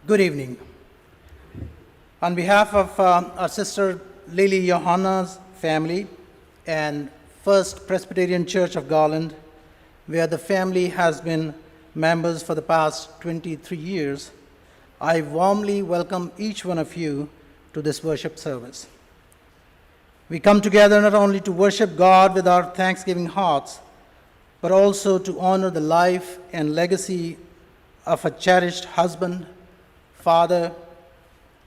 Good evening. On behalf of our sister Lily Johanna's family and First Presbyterian Church of Garland, where the family has been members for the past 23 years, I warmly welcome each one of you to this worship service. We come together not only to worship God with our thanksgiving hearts, but also to honor the life and legacy of a cherished husband, father,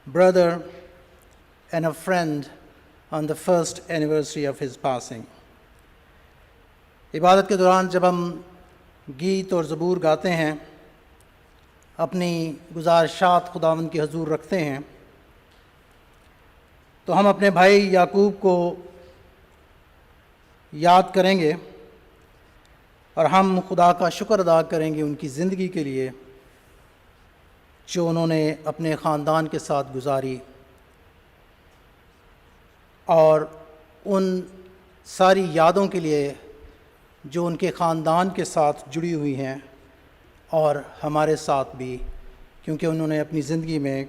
brother, and a friend on the first anniversary of his passing. عبادت کے دوران جب ہم گیت اور زبور گاتے ہیں، اپنی گزارشات خداوند کی حضور رکھتے ہیں، تو ہم اپنے بھائی یعقوب کو یاد کریں گے اور ہم خدا کا شکر ادا کریں گے ان کی زندگی کے لیے جو انہوں نے اپنے خاندان کے ساتھ گزاری، اور ان ساری یادوں کے لیے جو ان کے خاندان کے ساتھ جڑی ہوئی ہیں اور ہمارے ساتھ بھی، کیونکہ انہوں نے اپنی زندگی میں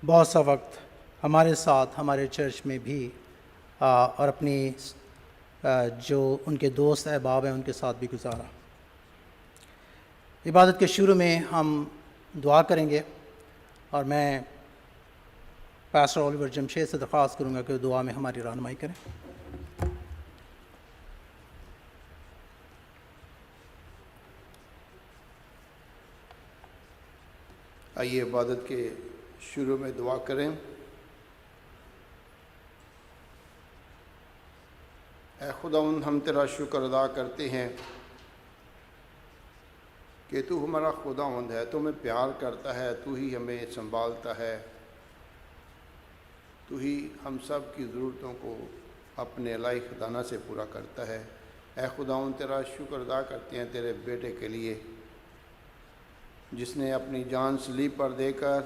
بہت سا وقت ہمارے ساتھ ہمارے چرچ میں بھی اور اپنی جو ان کے دوست احباب ہیں ان کے ساتھ بھی گزارا۔ عبادت کے شروع میں ہم دعا کریں گے اور میں پاسٹر اولیور جمشید سے درخواست کروں گا کہ دعا میں ہماری رہنمائی کریں۔ آئیے عبادت کے شروع میں دعا کریں۔ اے خداوند، ہم تیرا شکر ادا کرتے ہیں کہ تو ہمارا خداوند ہے، تو ہمیں پیار کرتا ہے، تو ہی ہمیں سنبھالتا ہے، تو ہی ہم سب کی ضرورتوں کو اپنے الہی خزانہ سے پورا کرتا ہے۔ اے خداوند، تیرا شکر ادا کرتے ہیں تیرے بیٹے کے لیے جس نے اپنی جان صلیب پر دے کر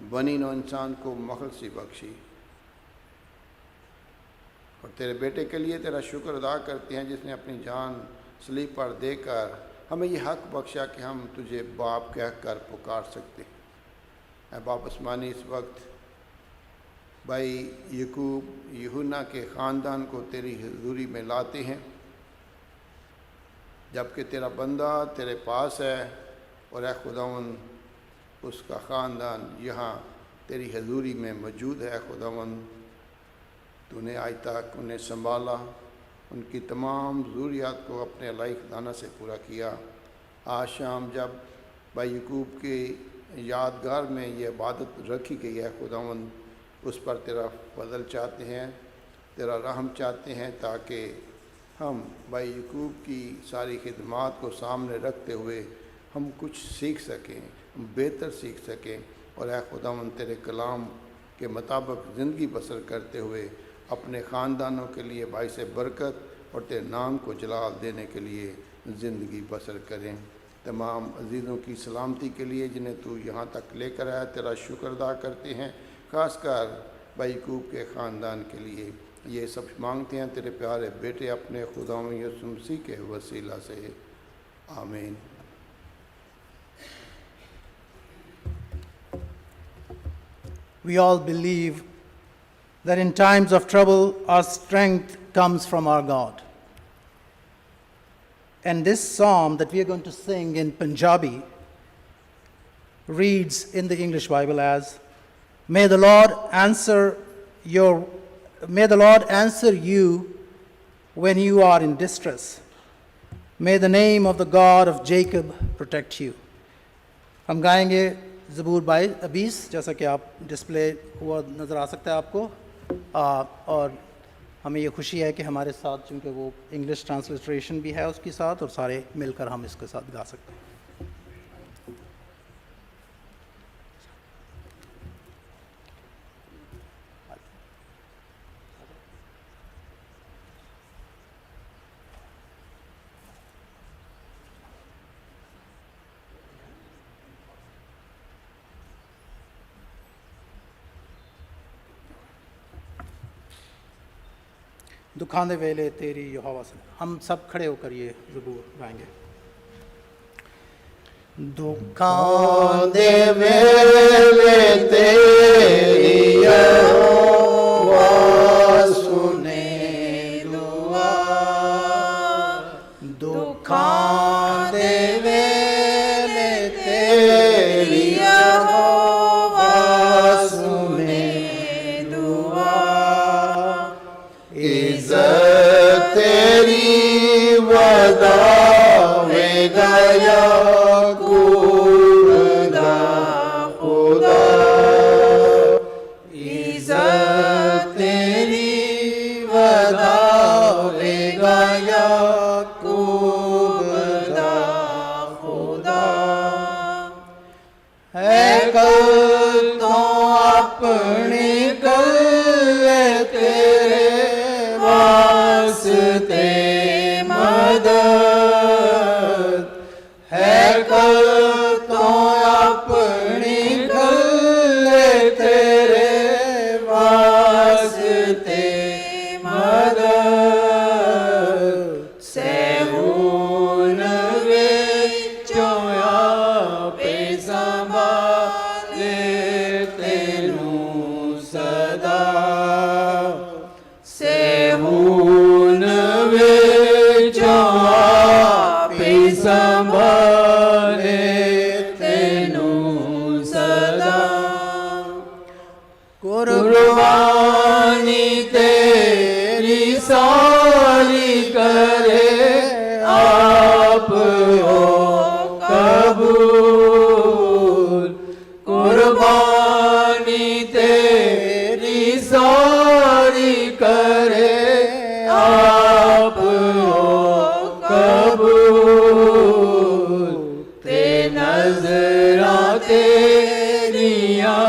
بنی نوع انسان کو مخلصی بخشی، اور تیرے بیٹے کے لیے تیرا شکر ادا کرتے ہیں جس نے اپنی جان صلیب پر دے کر ہمیں یہ حق بخشا کہ ہم تجھے باپ کہہ کر پکار سکتے ہیں۔ اے باپ آسمانی، اس وقت بھائی یعقوب یوحنا کے خاندان کو تیری حضوری میں لاتے ہیں، جبکہ تیرا بندہ تیرے پاس ہے، اور اے خداوند اس کا خاندان یہاں تیری حضوری میں موجود ہے۔ خداوند، تو نے آج تک انہیں سنبھالا، ان کی تمام ضروریات کو اپنے الہی خزانہ سے پورا کیا۔ آج شام جب بھائی یعقوب کی یادگار میں یہ عبادت رکھی گئی ہے، خداوند اس پر تیرا فضل چاہتے ہیں، تیرا رحم چاہتے ہیں، تاکہ ہم بھائی یعقوب کی ساری خدمات کو سامنے رکھتے ہوئے ہم کچھ سیکھ سکیں، بہتر سیکھ سکیں، اور اے خداوند تیرے کلام کے مطابق زندگی بسر کرتے ہوئے اپنے خاندانوں کے لیے باعث برکت اور تیرے نام کو جلال دینے کے لیے زندگی بسر کریں۔ تمام عزیزوں کی سلامتی کے لیے جنہیں تو یہاں تک لے کر آیا، تیرا شکر ادا کرتے ہیں، خاص کر بھائی یعقوب کے خاندان کے لیے یہ سب مانگتے ہیں تیرے پیارے بیٹے اپنے خداوند یسوع مسیح کے وسیلہ سے، آمین۔ We all believe that in times of trouble, our strength comes from our God. And this psalm that we are going to sing in Punjabi reads in the English Bible as, May the Lord answer you when you are in distress. May the name of the God of Jacob protect you. ہم گائیں گے زبور 22، جیسا کہ آپ display ہوا نظر آ سکتا ہے آپ کو، اور ہمیں یہ خوشی ہے کہ ہمارے ساتھ چونکہ وہ انگلش ٹرانسلیٹریشن بھی ہے اس کے ساتھ، اور سارے مل کر ہم اس کے ساتھ گا سکتے ہیں۔ دکھاندے ویلے تیری یہوہ سے، ہم سب کھڑے ہو کر یہ زبور گائیں گے۔ ਦੁੱਖਾਂ ਦੇ ਵੇਲੇ ਤੇਰੀ ਯਹੋਵਾ ਸੁਨੇ ਦੁਆ। ਦੁੱਖਾਂ ਦੇ ਵੇਲੇ ਤੇਰੀ ਯਹੋਵਾ ਸੁਨੇ ਦੁਆ। ਇੱਜ਼ਤ ਤੇਰੀ ਵਧਾਵੇਗਾ ਯਾਕੂਬ ਦਾ ਖੁਦਾ। ਇੱਜ਼ਤ ਤੇਰੀ ਵਧਾਵੇਗਾ ਯਾਕੂਬ ਦਾ ਖੁਦਾ। ਹੈਕਲ ਤੋਂ ਆਪਣੀ ਗੱਲ ਤੇਰੇ ਵਾਸਤੇ ਮਦਦ। ਹੈਕਲ ਤੋਂ ਆਪਣੀ ਗੱਲ ਤੇਰੇ ਵਾਸਤੇ ਮਦਦ। ਸੈਹੂਨ ਵਿੱਚੋਂ ਆਪੇ ਸੰਭਾਲੇ ਤੈਨੂੰ ਸਦਾ। ਸੈਹੂਨ ਵਿੱਚੋਂ ਆਪੇ ਸੰਭਾਲੇ ਤੈਨੂੰ ਸਦਾ। ਕੁਰਬਾਨੀ ਤੇਰੀ ਸਾਰੀ ਕਰੇ ਆਪ ਹੋ ਕਬੂਲ। ਕੁਰਬਾਨੀ ਤੇਰੀ ਸਾਰੀ ਕਰੇ ਆਪ ਹੋ ਕਬੂਲ। ਤੇ ਨਜ਼ਰਾਂ ਤੇਰੀਆਂ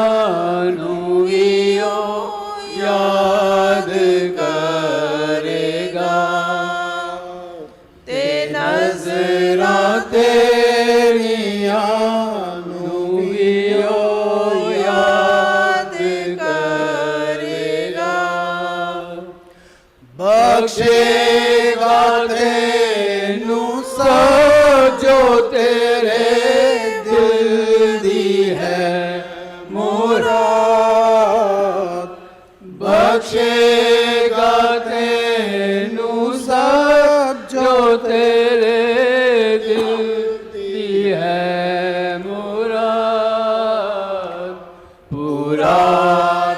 ਨੂੰ ਵੀ ਉਹ ਯਾਦ ਕਰੇਗਾ। ਤੇ ਨਜ਼ਰਾਂ ਤੇਰੀਆਂ ਨੂੰ ਵੀ ਉਹ ਯਾਦ ਕਰੇਗਾ। ਬਖਸ਼ੇਗਾ ਤੈਨੂੰ ਸਭ ਜੋ ਤੇਰੇ ਦਿਲ ਦੀ ਹੈ ਮੁਰਾਦ। ਬਖਸ਼ੇਗਾ ਤੈਨੂੰ ਸਭ ਜੋ ਤੇਰੇ ਦਿਲ ਦੀ ਹੈ ਮੁਰਾਦ। ਪੂਰਾ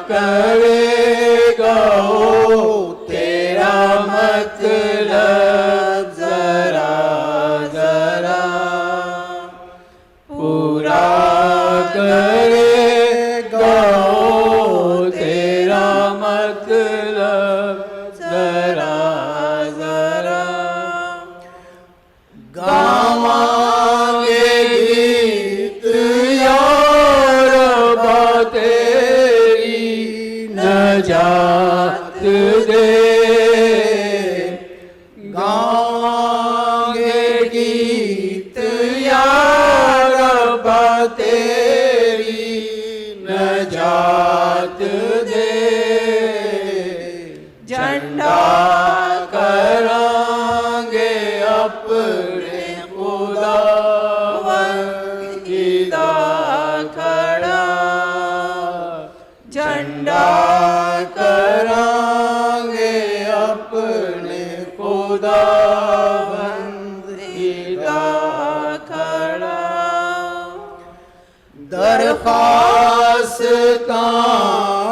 ਕਰੇਗਾ ਉਹ ਤੇਰਾ ਮਤਲਬ ਜ਼ਰਾ ਜ਼ਰਾ। ਪੂਰਾ ਕਰੇਗਾ ਉਹ ਤੇਰਾ ਮਤਲਬ ਜ਼ਰਾ ਜ਼ਰਾ। ਗਾਵਾਂਗੇ ਗੀਤ ਯਾ ਰੱਬਾ ਤੇਰੀ ਨਜਾਤ ਦੇ। ਗਾਵਾਂਗੇ ਗੀਤ ਯਾ ਰੱਬਾ ਤੇਰੀ ਨਜਾਤ ਦੇ। ਝੰਡਾ ਕਰਾਂਗੇ ਆਪਣੇ ਖੁਦਾਵੰਦੀ ਦਾ ਖੜਾ। ਝੰਡਾ ਕਰਾਂਗੇ ਆਪਣੇ ਖੁਦਾਵੰਦੀ ਦਾ ਖੜਾ। ਦਰਖਾਸਤਾਂ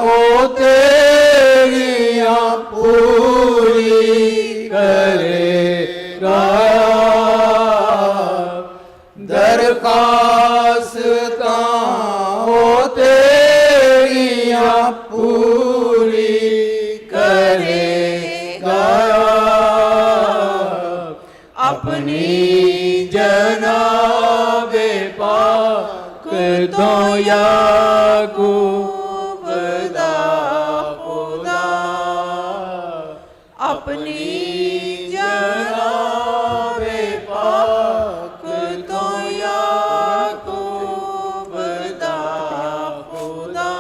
ਉਹ ਤੇਰੀਆਂ ਪੂਰੀ ਕਰੇਗਾ। ਦਰਖਾਸਤਾਂ ਉਹ ਤੇਰੀਆਂ ਪੂਰੀ ਕਰੇਗਾ। ਆਪਣੀ ਜਨਾਬੇ ਪਾਕ ਤੋਂ ਯਾਕੂਬ ਦਾ ਖੁਦਾ। ਆਪਣੀ ਜਨਾਬੇ ਪਾਕ ਤੋਂ ਯਾਕੂਬ ਦਾ ਖੁਦਾ।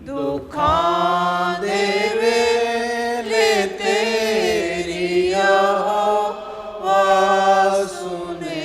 ਦੁੱਖਾਂ ਦੇ ਵੇਲੇ ਤੇਰੀ ਯਹੋਵਾ ਸੁਨੇ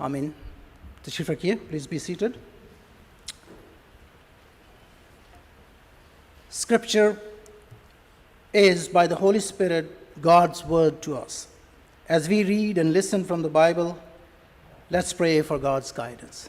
Amen. Tashreef Rakhiye, please be seated. Scripture is, by the Holy Spirit, God's word to us. As we read and listen from the Bible, let's pray for God's guidance.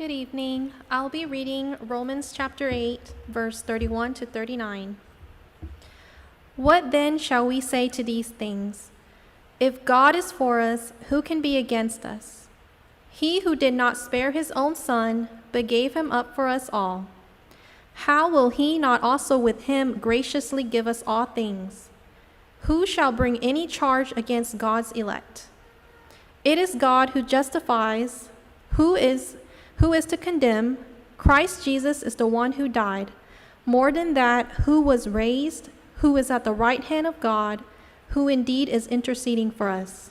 Good evening. I'll be reading Romans chapter 8, verse 31 to 39. What then shall we say to these things? If God is for us, who can be against us? He who did not spare his own son, but gave him up for us all, how will he not also with him graciously give us all things? Who shall bring any charge against God's elect? It is God who justifies. Who is to condemn? Christ Jesus is the one who died. More than that, who was raised, who is at the right hand of God, who indeed is interceding for us.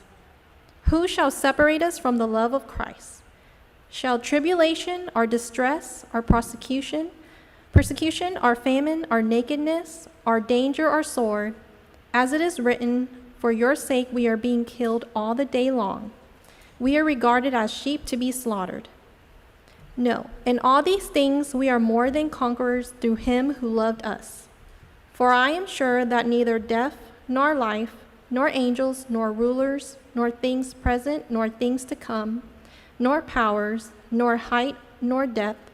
Who shall separate us from the love of Christ? Shall tribulation, or distress, or persecution, or famine, or nakedness, or danger, or sword? As it is written, for your sake we are being killed all the day long. We are regarded as sheep to be slaughtered. No, in all these things we are more than conquerors through him who loved us. For I am sure that neither death, nor life, nor angels, nor rulers, nor things present, nor things to come, nor powers, nor height, nor depth,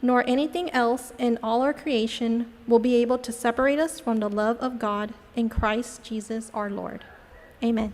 nor anything else in all our creation will be able to separate us from the love of God in Christ Jesus our Lord. Amen.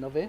90,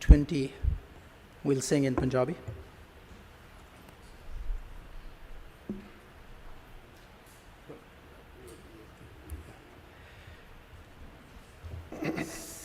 20 we'll sing in Punjabi.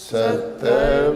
70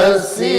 80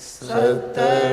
70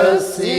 80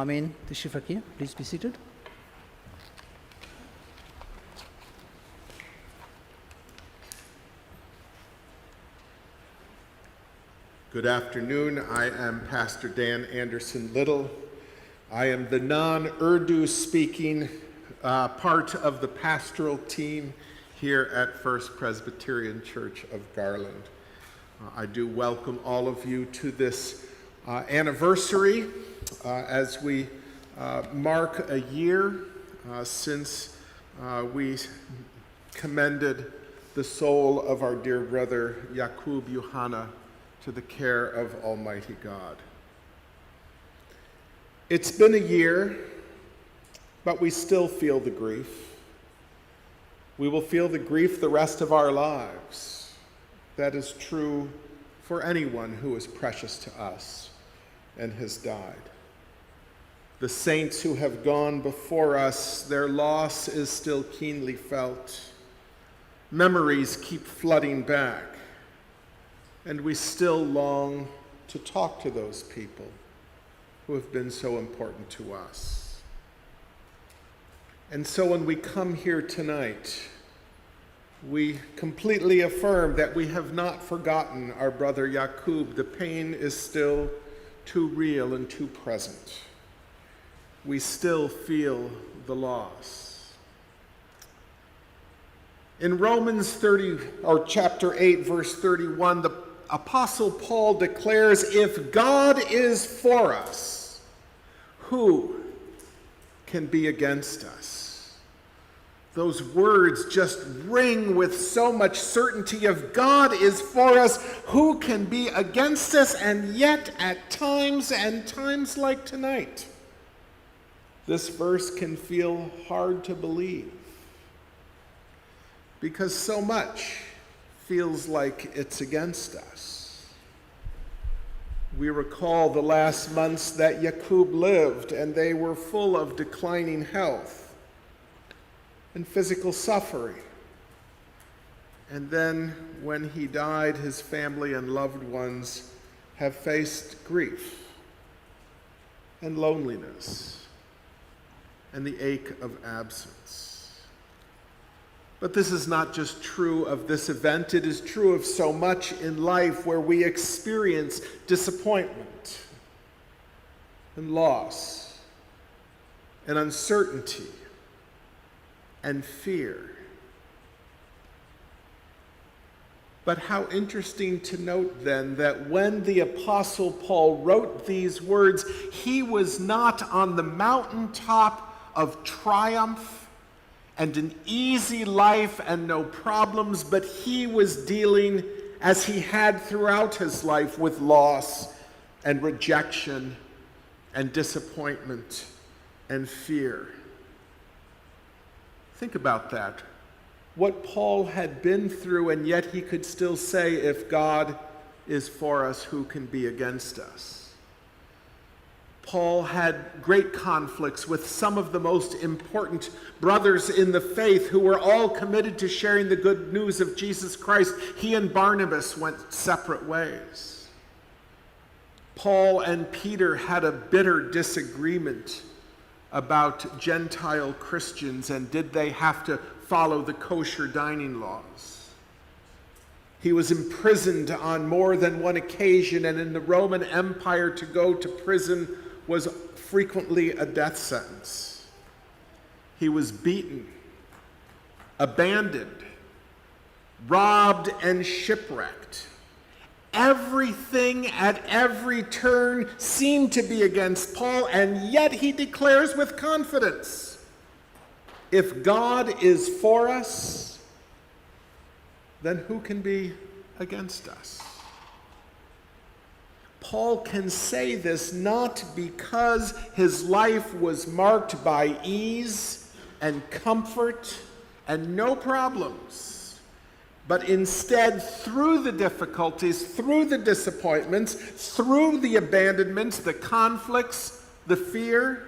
Amen. Tashreef Rakhia. Please be seated. Good afternoon. I am Pastor Dan Anderson Little. I am the non-Urdu speaking part of the pastoral team here at First Presbyterian Church of Garland. I do welcome all of you to this anniversary as we mark a year since we commended the soul of our dear brother Yaqub Yohanna to the care of Almighty God. It's been a year, but we still feel the grief. We will feel the grief the rest of our lives. That is true for anyone who is precious to us and has died. The saints who have gone before us, their loss is still keenly felt. Memories keep flooding back, and we still long to talk to those people who have been so important to us. And so when we come here tonight, we completely affirm that we have not forgotten our brother Yaqub. The pain is still too real and too present. We still feel the loss. In Romans 30, or chapter 8, verse 31, the Apostle Paul declares, if God is for us, who can be against us? Those words just ring with so much certainty. If God is for us, who can be against us? And yet, at times, and times like tonight, this verse can feel hard to believe because so much feels like it's against us. We recall the last months that Yaqub lived, and they were full of declining health and physical suffering. And then when he died, his family and loved ones have faced grief and loneliness and the ache of absence. But this is not just true of this event, it is true of so much in life where we experience disappointment and loss and uncertainty and fear. But how interesting to note then that when the Apostle Paul wrote these words, he was not on the mountaintop of triumph and an easy life and no problems, but he was dealing, as he had throughout his life, with loss and rejection and disappointment and fear. Think about that. What Paul had been through, and yet he could still say, if God is for us, who can be against us? Paul had great conflicts with some of the most important brothers in the faith who were all committed to sharing the good news of Jesus Christ. He and Barnabas went separate ways. Paul and Peter had a bitter disagreement about Gentile Christians and did they have to follow the kosher dining laws. He was imprisoned on more than one occasion, and in the Roman Empire to go to prison was frequently a death sentence. He was beaten, abandoned, robbed, and shipwrecked. Everything at every turn seemed to be against Paul, and yet he declares with confidence, if God is for us, then who can be against us? Paul can say this not because his life was marked by ease and comfort and no problems, but instead through the difficulties, through the disappointments, through the abandonments, the conflicts, the fear,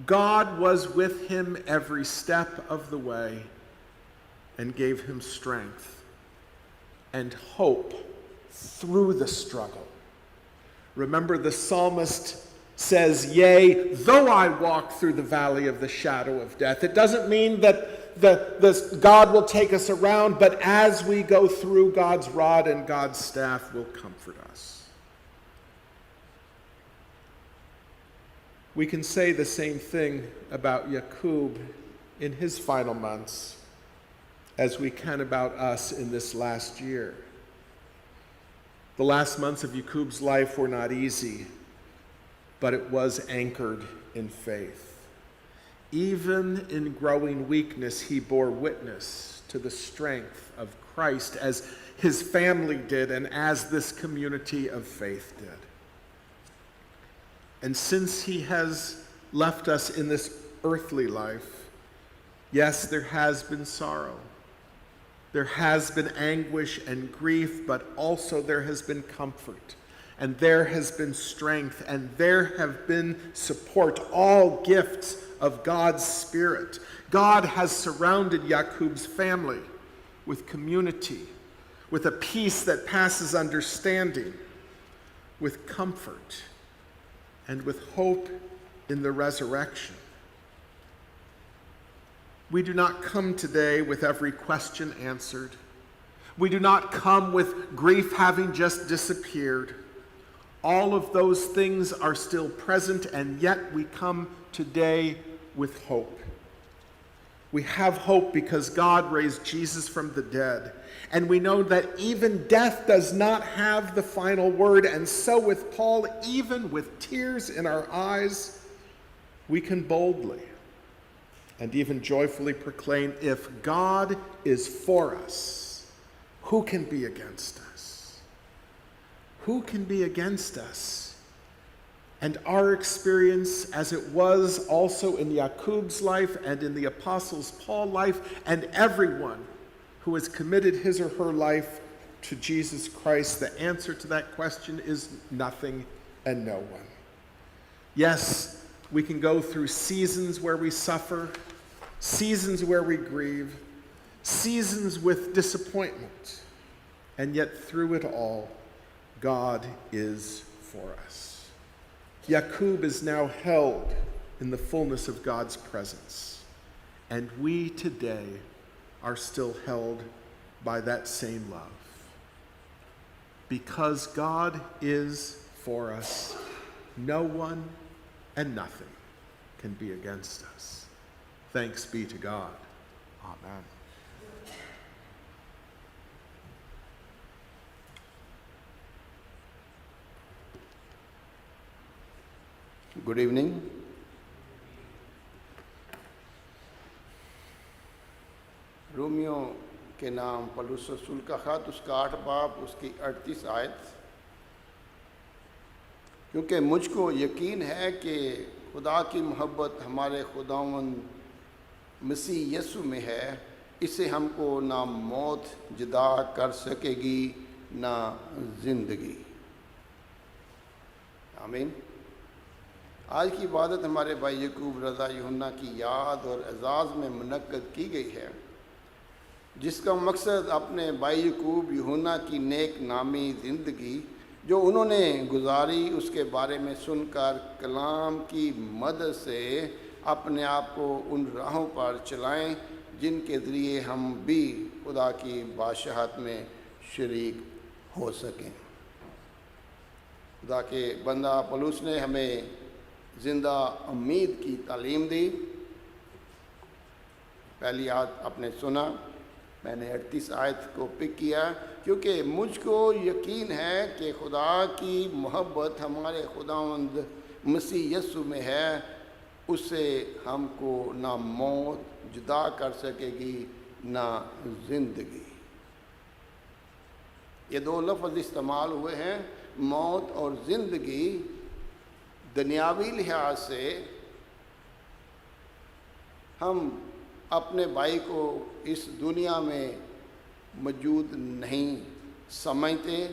God was with him every step of the way and gave him strength and hope through the struggle. Remember, the psalmist says, yea, though I walk through the valley of the shadow of death. It doesn't mean that God will take us around, but as we go through, God's rod and God's staff will comfort us. We can say the same thing about Yaqub in his final months as we can about us in this last year. The last months of Yaqub's life were not easy, but it was anchored in faith. Even in growing weakness, he bore witness to the strength of Christ as his family did and as this community of faith did. And since he has left us in this earthly life, yes, there has been sorrow. There has been anguish and grief, but also there has been comfort, and there has been strength, and there have been support, all gifts of God's Spirit. God has surrounded Yaqub's family with community, with a peace that passes understanding, with comfort, and with hope in the resurrection. We do not come today with every question answered. We do not come with grief having just disappeared. All of those things are still present, and yet we come today with hope. We have hope because God raised Jesus from the dead, and we know that even death does not have the final word. And so with Paul, even with tears in our eyes, we can boldly and even joyfully proclaim, if God is for us, who can be against us? Who can be against us? And our experience, as it was also in Jacob's life and in the Apostles' Paul's life, and everyone who has committed his or her life to Jesus Christ, the answer to that question is nothing and no one. Yes, we can go through seasons where we suffer, seasons where we grieve, seasons with disappointment, and yet through it all, God is for us. Jacob is now held in the fullness of God's presence, and we today are still held by that same love. Because God is for us, no one and nothing can be against us. Thanks be to God. Amen. Good evening. Romeo کے نام police رسول کا خط، اس کا 8 باب، اس کی 38 آیت. کیونکہ مجھ کو یقین ہے کہ خدا کی محبت ہمارے خداوند مسیح یسوع میں ہے، اسے ہم کو نہ موت جدا کر سکے گی نہ زندگی. آمین. آج کی عبادت ہمارے بھائی یعقوب رضا یوحنا کی یاد اور اعزاز میں منعقد کی گئی ہے، جس کا مقصد اپنے بھائی یعقوب یوحنا کی نیک نامی زندگی جو انہوں نے گزاری، اس کے بارے میں سن کر کلام کی مدد سے اپنے آپ کو ان راہوں پر چلائیں جن کے ذریعے ہم بھی خدا کی بادشاہت میں شریک ہو سکیں. خدا کے بندہ پولس نے ہمیں زندہ امید کی تعلیم دی. پہلی آیت آپ نے سنا، میں نے 38 آیت کو پک کیا. کیونکہ مجھ کو یقین ہے کہ خدا کی محبت ہمارے خداوند مسیح یسوع میں ہے، اس سے ہم کو نہ موت جدا کر سکے گی نہ زندگی. یہ 2 لفظ استعمال ہوئے ہیں، موت اور زندگی. دنیاوی لحاظ سے ہم اپنے بھائی کو اس دنیا میں موجود نہیں سمجھتے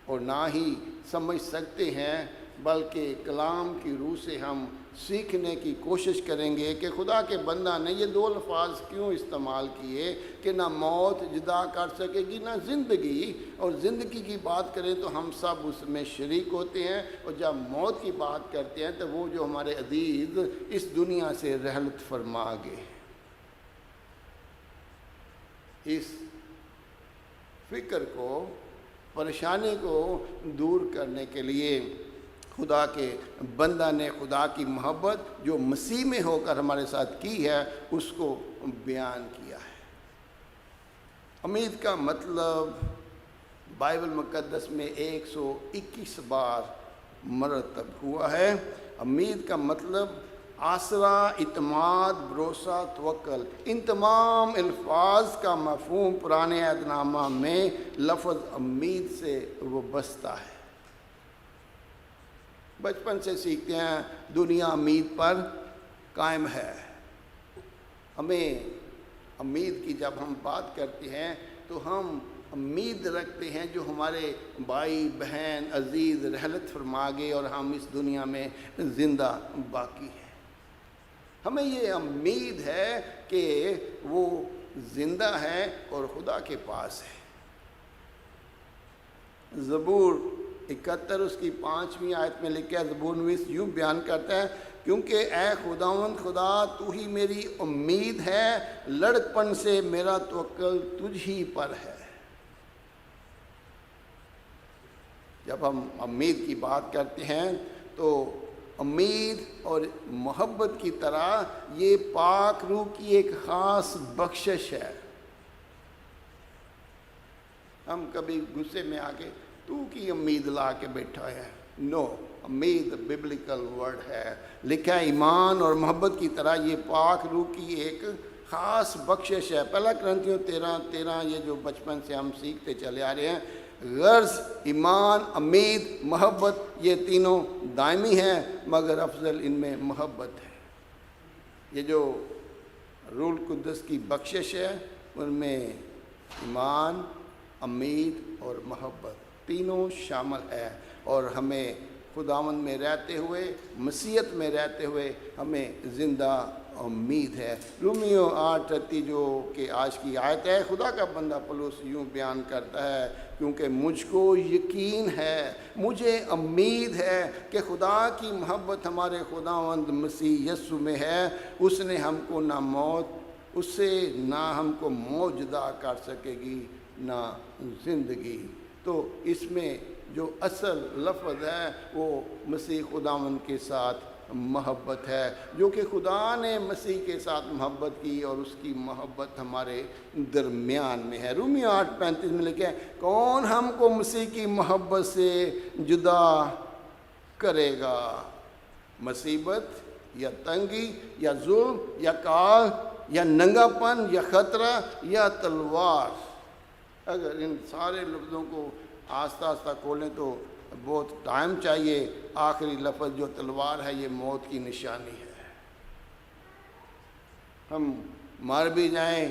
اور نہ ہی سمجھ سکتے ہیں، بلکہ کلام کی روح سے ہم سیکھنے کی کوشش کریں گے کہ خدا کے بندہ نے یہ 2 الفاظ کیوں استعمال کیے کہ نہ موت جدا کر سکے گی نہ زندگی. اور زندگی کی بات کریں تو ہم سب اس میں شریک ہوتے ہیں، اور جب موت کی بات کرتے ہیں تو وہ جو ہمارے عزیز اس دنیا سے رحلت فرما گئے. اس فکر کو، پریشانی کو دور کرنے کے لیے خدا کے بندہ نے خدا کی محبت جو مسیح میں ہو کر ہمارے ساتھ کی ہے اس کو بیان کیا ہے. امید کا مطلب بائبل مقدس میں 121 بار مرتب ہوا ہے. امید کا مطلب آسرا، اعتماد، بھروسہ، توکل. ان تمام الفاظ کا مفہوم پرانے عہد نامہ میں لفظ امید سے وابستہ ہے. بچپن سے سیکھتے ہیں دنیا امید پر قائم ہے. ہمیں امید کی جب ہم بات کرتے ہیں تو ہم امید رکھتے ہیں جو ہمارے بھائی بہن عزیز رحلت فرما گئے اور ہم اس دنیا میں زندہ باقی ہیں. ہمیں یہ امید ہے کہ وہ زندہ ہے اور خدا کے پاس ہے. زبور 71 اس کی 5ویں آیت میں لکھا ہے، زبور نویس یوں بیان کرتا ہے کیونکہ اے خداوند خدا تو ہی میری امید ہے، لڑکپن سے میرا توکل تجھ ہی پر ہے۔ جب ہم امید کی بات کرتے ہیں تو امید اور محبت کی طرح یہ پاک روح کی ایک خاص بخشش ہے۔ ہم کبھی غصے میں آ کے تو کی امید لا کے بیٹھا ہے، نو، امید ببلیکل ورڈ ہے، لکھا ہے ایمان اور محبت کی طرح یہ پاک روح کی ایک خاص بخشش ہے۔ پہلا کرنتھیوں 13 یہ جو بچپن سے ہم سیکھتے چلے آ رہے ہیں، غرض، ایمان، امید، محبت یہ تینوں دائمی ہیں، مگر افضل ان میں محبت ہے۔ یہ جو روح القدس کی بخشش ہے ان میں ایمان، امید اور محبت تینوں شامل ہے، اور ہمیں خداوند میں رہتے ہوئے، مسیحیت میں رہتے ہوئے ہمیں زندہ امید ہے۔ رومیو 8:38 جو کہ آج کی آیت ہے، خدا کا بندہ پولس یوں بیان کرتا ہے، کیونکہ مجھ کو یقین ہے، مجھے امید ہے کہ خدا کی محبت ہمارے خداوند مسیح یسوع میں ہے، اس نے ہم کو نہ موت، اس سے نہ ہم کو موت جدا کر سکے گی نہ زندگی۔ تو اس میں جو اصل لفظ ہے وہ مسیح خداوند کے ساتھ محبت ہے، جو کہ خدا نے مسیح کے ساتھ محبت کی اور اس کی محبت ہمارے درمیان میں ہے۔ رومیو 8:35 میں لکھا ہے، کون ہم کو مسیح کی محبت سے جدا کرے گا؟ مصیبت یا تنگی یا ظلم یا کال یا ننگا پن یا خطرہ یا تلوار۔ اگر ان سارے لفظوں کو آہستہ آہستہ کھولیں تو بہت ٹائم چاہیے۔ آخری لفظ جو تلوار ہے یہ موت کی نشانی ہے۔ ہم مر بھی جائیں،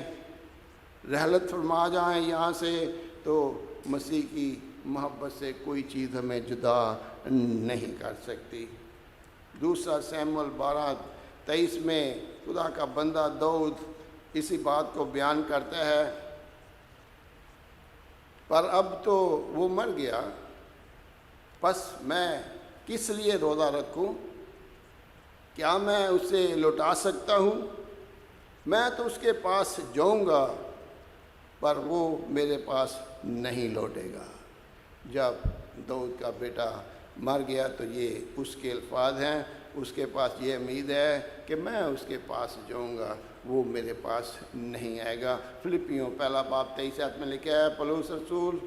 رحلت فرما جائیں یہاں سے، تو مسیح کی محبت سے کوئی چیز ہمیں جدا نہیں کر سکتی۔ دوسرا سیموئیل 12:23 میں خدا کا بندہ داؤد اسی بات کو بیان کرتا ہے، پر اب تو وہ مر گیا، پس میں کس لیے روزہ رکھوں؟ کیا میں اسے لوٹا سکتا ہوں؟ میں تو اس کے پاس جاؤں گا، پر وہ میرے پاس نہیں لوٹے گا۔ جب داؤد کا بیٹا مر گیا تو یہ اس کے الفاظ ہیں، اس کے پاس یہ امید ہے کہ میں اس کے پاس جاؤں گا، وہ میرے پاس نہیں آئے گا۔ فلپیوں 1:23 میں لکھا ہے، پولس رسول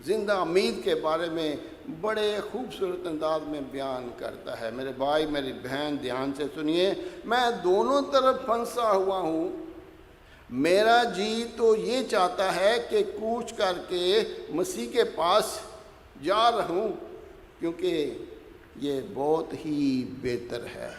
زندہ امید کے بارے میں بڑے خوبصورت انداز میں بیان کرتا ہے۔ میرے بھائی، میری بہن، دھیان سے سنیے، میں دونوں طرف پھنسا ہوا ہوں۔ میرا جی تو یہ چاہتا ہے کہ کوچ کر کے مسیح کے پاس جا رہوں، کیونکہ یہ بہت ہی بہتر ہے۔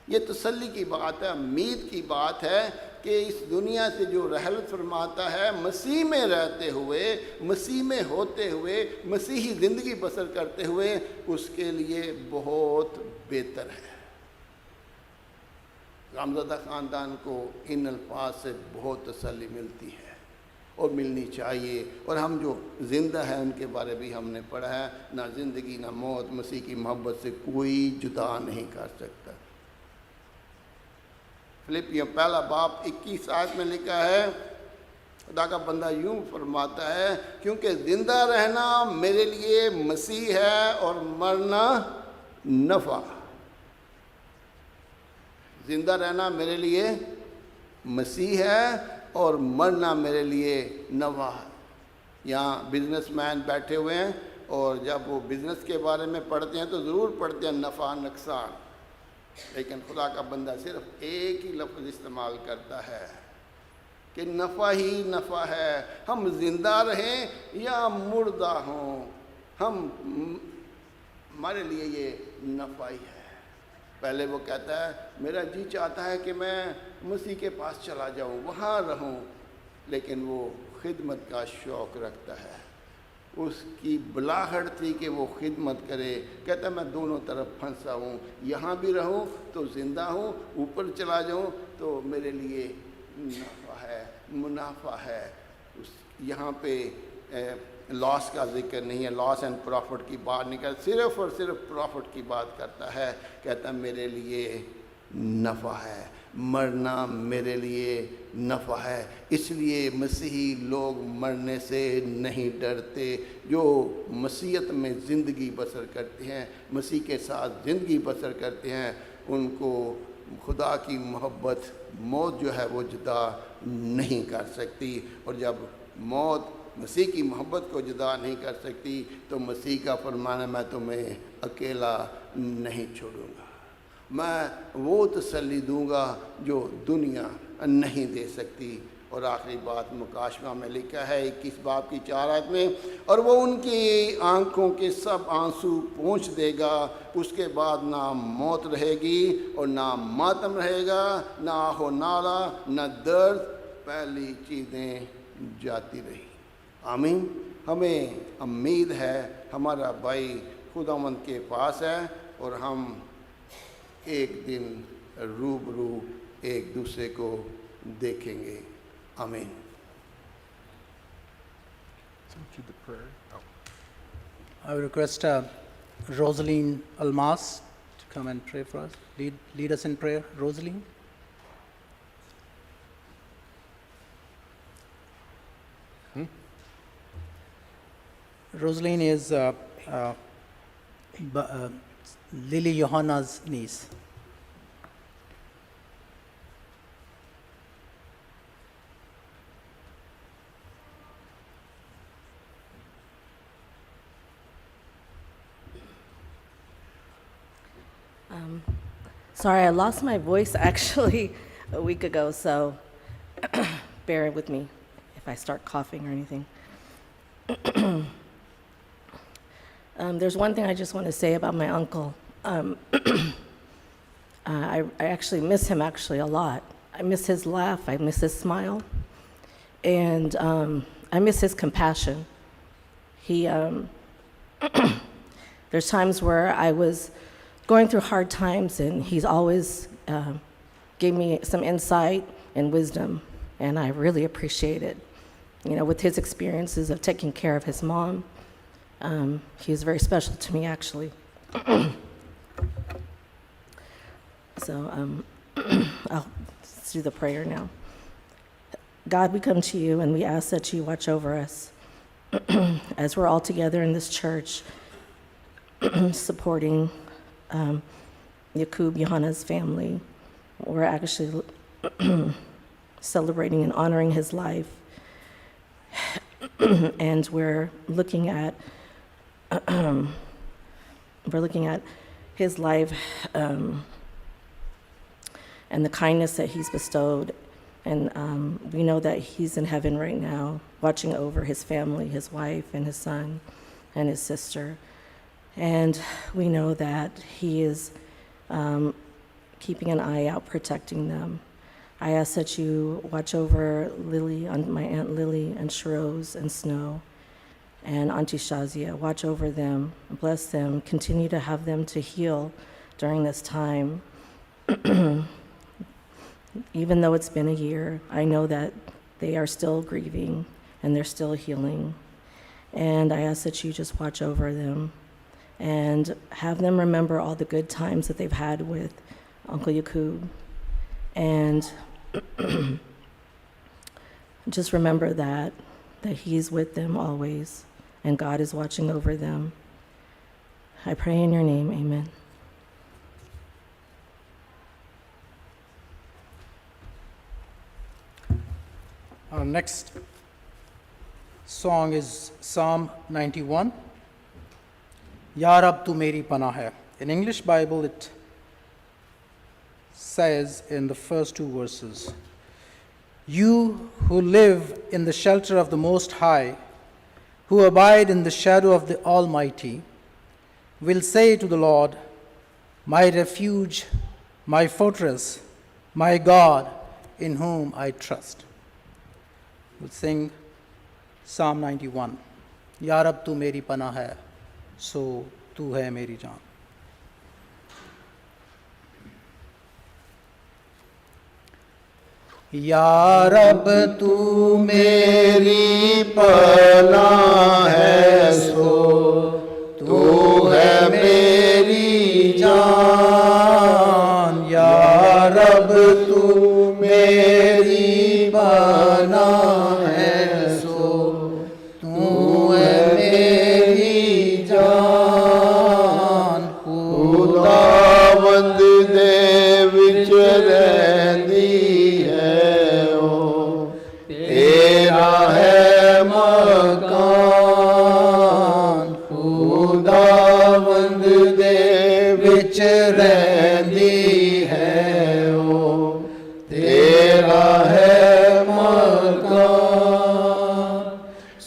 یہ تسلی کی بات ہے، امید کی بات ہے کہ اس دنیا سے جو رحلت فرماتا ہے، مسیح میں رہتے ہوئے، مسیح میں ہوتے ہوئے، مسیحی زندگی بسر کرتے ہوئے، اس کے لیے بہت بہتر ہے۔ غمزدہ خاندان کو ان الفاظ سے بہت تسلی ملتی ہے اور ملنی چاہیے، اور ہم جو زندہ ہیں ان کے بارے بھی ہم نے پڑھا ہے، نہ زندگی نہ موت مسیح کی محبت سے کوئی جدا نہیں کر سکتا۔ فلپیوں 1:21 میں لکھا ہے، خدا کا بندہ یوں فرماتا ہے، کیونکہ زندہ رہنا میرے لیے مسیح ہے اور مرنا نفع۔ زندہ رہنا میرے لیے مسیح ہے اور مرنا میرے لیے نفع ہے۔ یہاں بزنس مین بیٹھے ہوئے ہیں، اور جب وہ بزنس کے بارے میں پڑھتے ہیں تو ضرور پڑھتے ہیں نفع نقصان، لیکن خدا کا بندہ صرف ایک ہی لفظ استعمال کرتا ہے کہ نفع ہی نفع ہے۔ ہم زندہ رہیں یا مردہ ہوں، ہمارے لیے یہ نفع ہی ہے۔ پہلے وہ کہتا ہے، میرا جی چاہتا ہے کہ میں مسیح کے پاس چلا جاؤں، وہاں رہوں، لیکن وہ خدمت کا شوق رکھتا ہے۔ اس کی بلاہٹ تھی کہ وہ خدمت کرے۔ کہتا ہے میں دونوں طرف پھنسا ہوں، یہاں بھی رہوں تو زندہ ہوں، اوپر چلا جاؤں تو میرے لیے نفع ہے، منافع ہے۔ یہاں پہ لاس کا ذکر نہیں ہے، لاس اینڈ پروفٹ کی بات نہیں کرتا، صرف اور صرف پروفٹ کی بات کرتا ہے. کہتا ہے میرے لیے نفع ہے، مرنا میرے لیے نفع ہے. اس لیے مسیحی لوگ مرنے سے نہیں ڈرتے. جو مسیحیت میں زندگی بسر کرتے ہیں، مسیح کے ساتھ زندگی بسر کرتے ہیں، ان کو خدا کی محبت موت جو ہے وہ جدا نہیں کر سکتی. اور جب موت مسیح کی محبت کو جدا نہیں کر سکتی تو مسیح کا فرمانا میں تمہیں اکیلا نہیں چھوڑوں گا، میں وہ تسلی دوں گا جو دنیا نہیں دے سکتی. اور آخری بات مکاشفہ میں لکھا ہے 21 باب کی 4 آیت میں، اور وہ ان کی آنکھوں کے سب آنسو پونچھ دے گا. اس کے بعد نہ موت رہے گی اور نہ ماتم رہے گا، نہ آہ و نالہ، نہ درد، پہلی چیزیں جاتی رہی. آمین. ہمیں امید ہے ہمارا بھائی خداوند کے پاس ہے اور ہم ایک دن روبرو ایک دوسرے کو دیکھیں گے. آمین. I will request Rosaline Almas to come and pray for us. Lead us in prayer, Rosaline. Rosaline is Lily Johanna's niece. Sorry, I lost my voice actually a week ago, so bear with me if I start coughing or anything. There's one thing I just want to say about my uncle. I actually miss him actually a lot. I miss his laugh, I miss his smile, and I miss his compassion. There's times where I was going through hard times, and he's always gave me some insight and wisdom, and I really appreciate it. You know, with his experiences of taking care of his mom, he was very special to me, actually. So I'll do the prayer now. God, we come to you, and we ask that you watch over us as we're all together in this church, supporting Yakub Johanna's family. We're actually celebrating and honoring his life, and we're looking at his life and the kindness that he's bestowed. And we know that he's in heaven right now, watching over his family, his wife and his son and his sister. And we know that he is keeping an eye out, protecting them. I ask that you watch over Lily, my Aunt Lily, and Shrose and Snow, and Auntie Shazia. Watch over them, bless them, continue to have them to heal during this time. Even though it's been a year, I know that they are still grieving and they're still healing. And I ask that you just watch over them and have them remember all the good times that they've had with Uncle Yakub. And just remember that he's with them always, and God is watching over them. I pray in your name, amen. Our next song is Psalm 91. Ya Rab, tu meri panah hai. In English Bible, it says in the first two verses, "You who live in the shelter of the Most High, who abide in the shadow of the Almighty, will say to the Lord, my refuge, my fortress, my God, in whom I trust." We'll sing Psalm 91. Ya Rab, tu meri panah hai, so tu hai meri jaan. Ya Rab, tu meri panah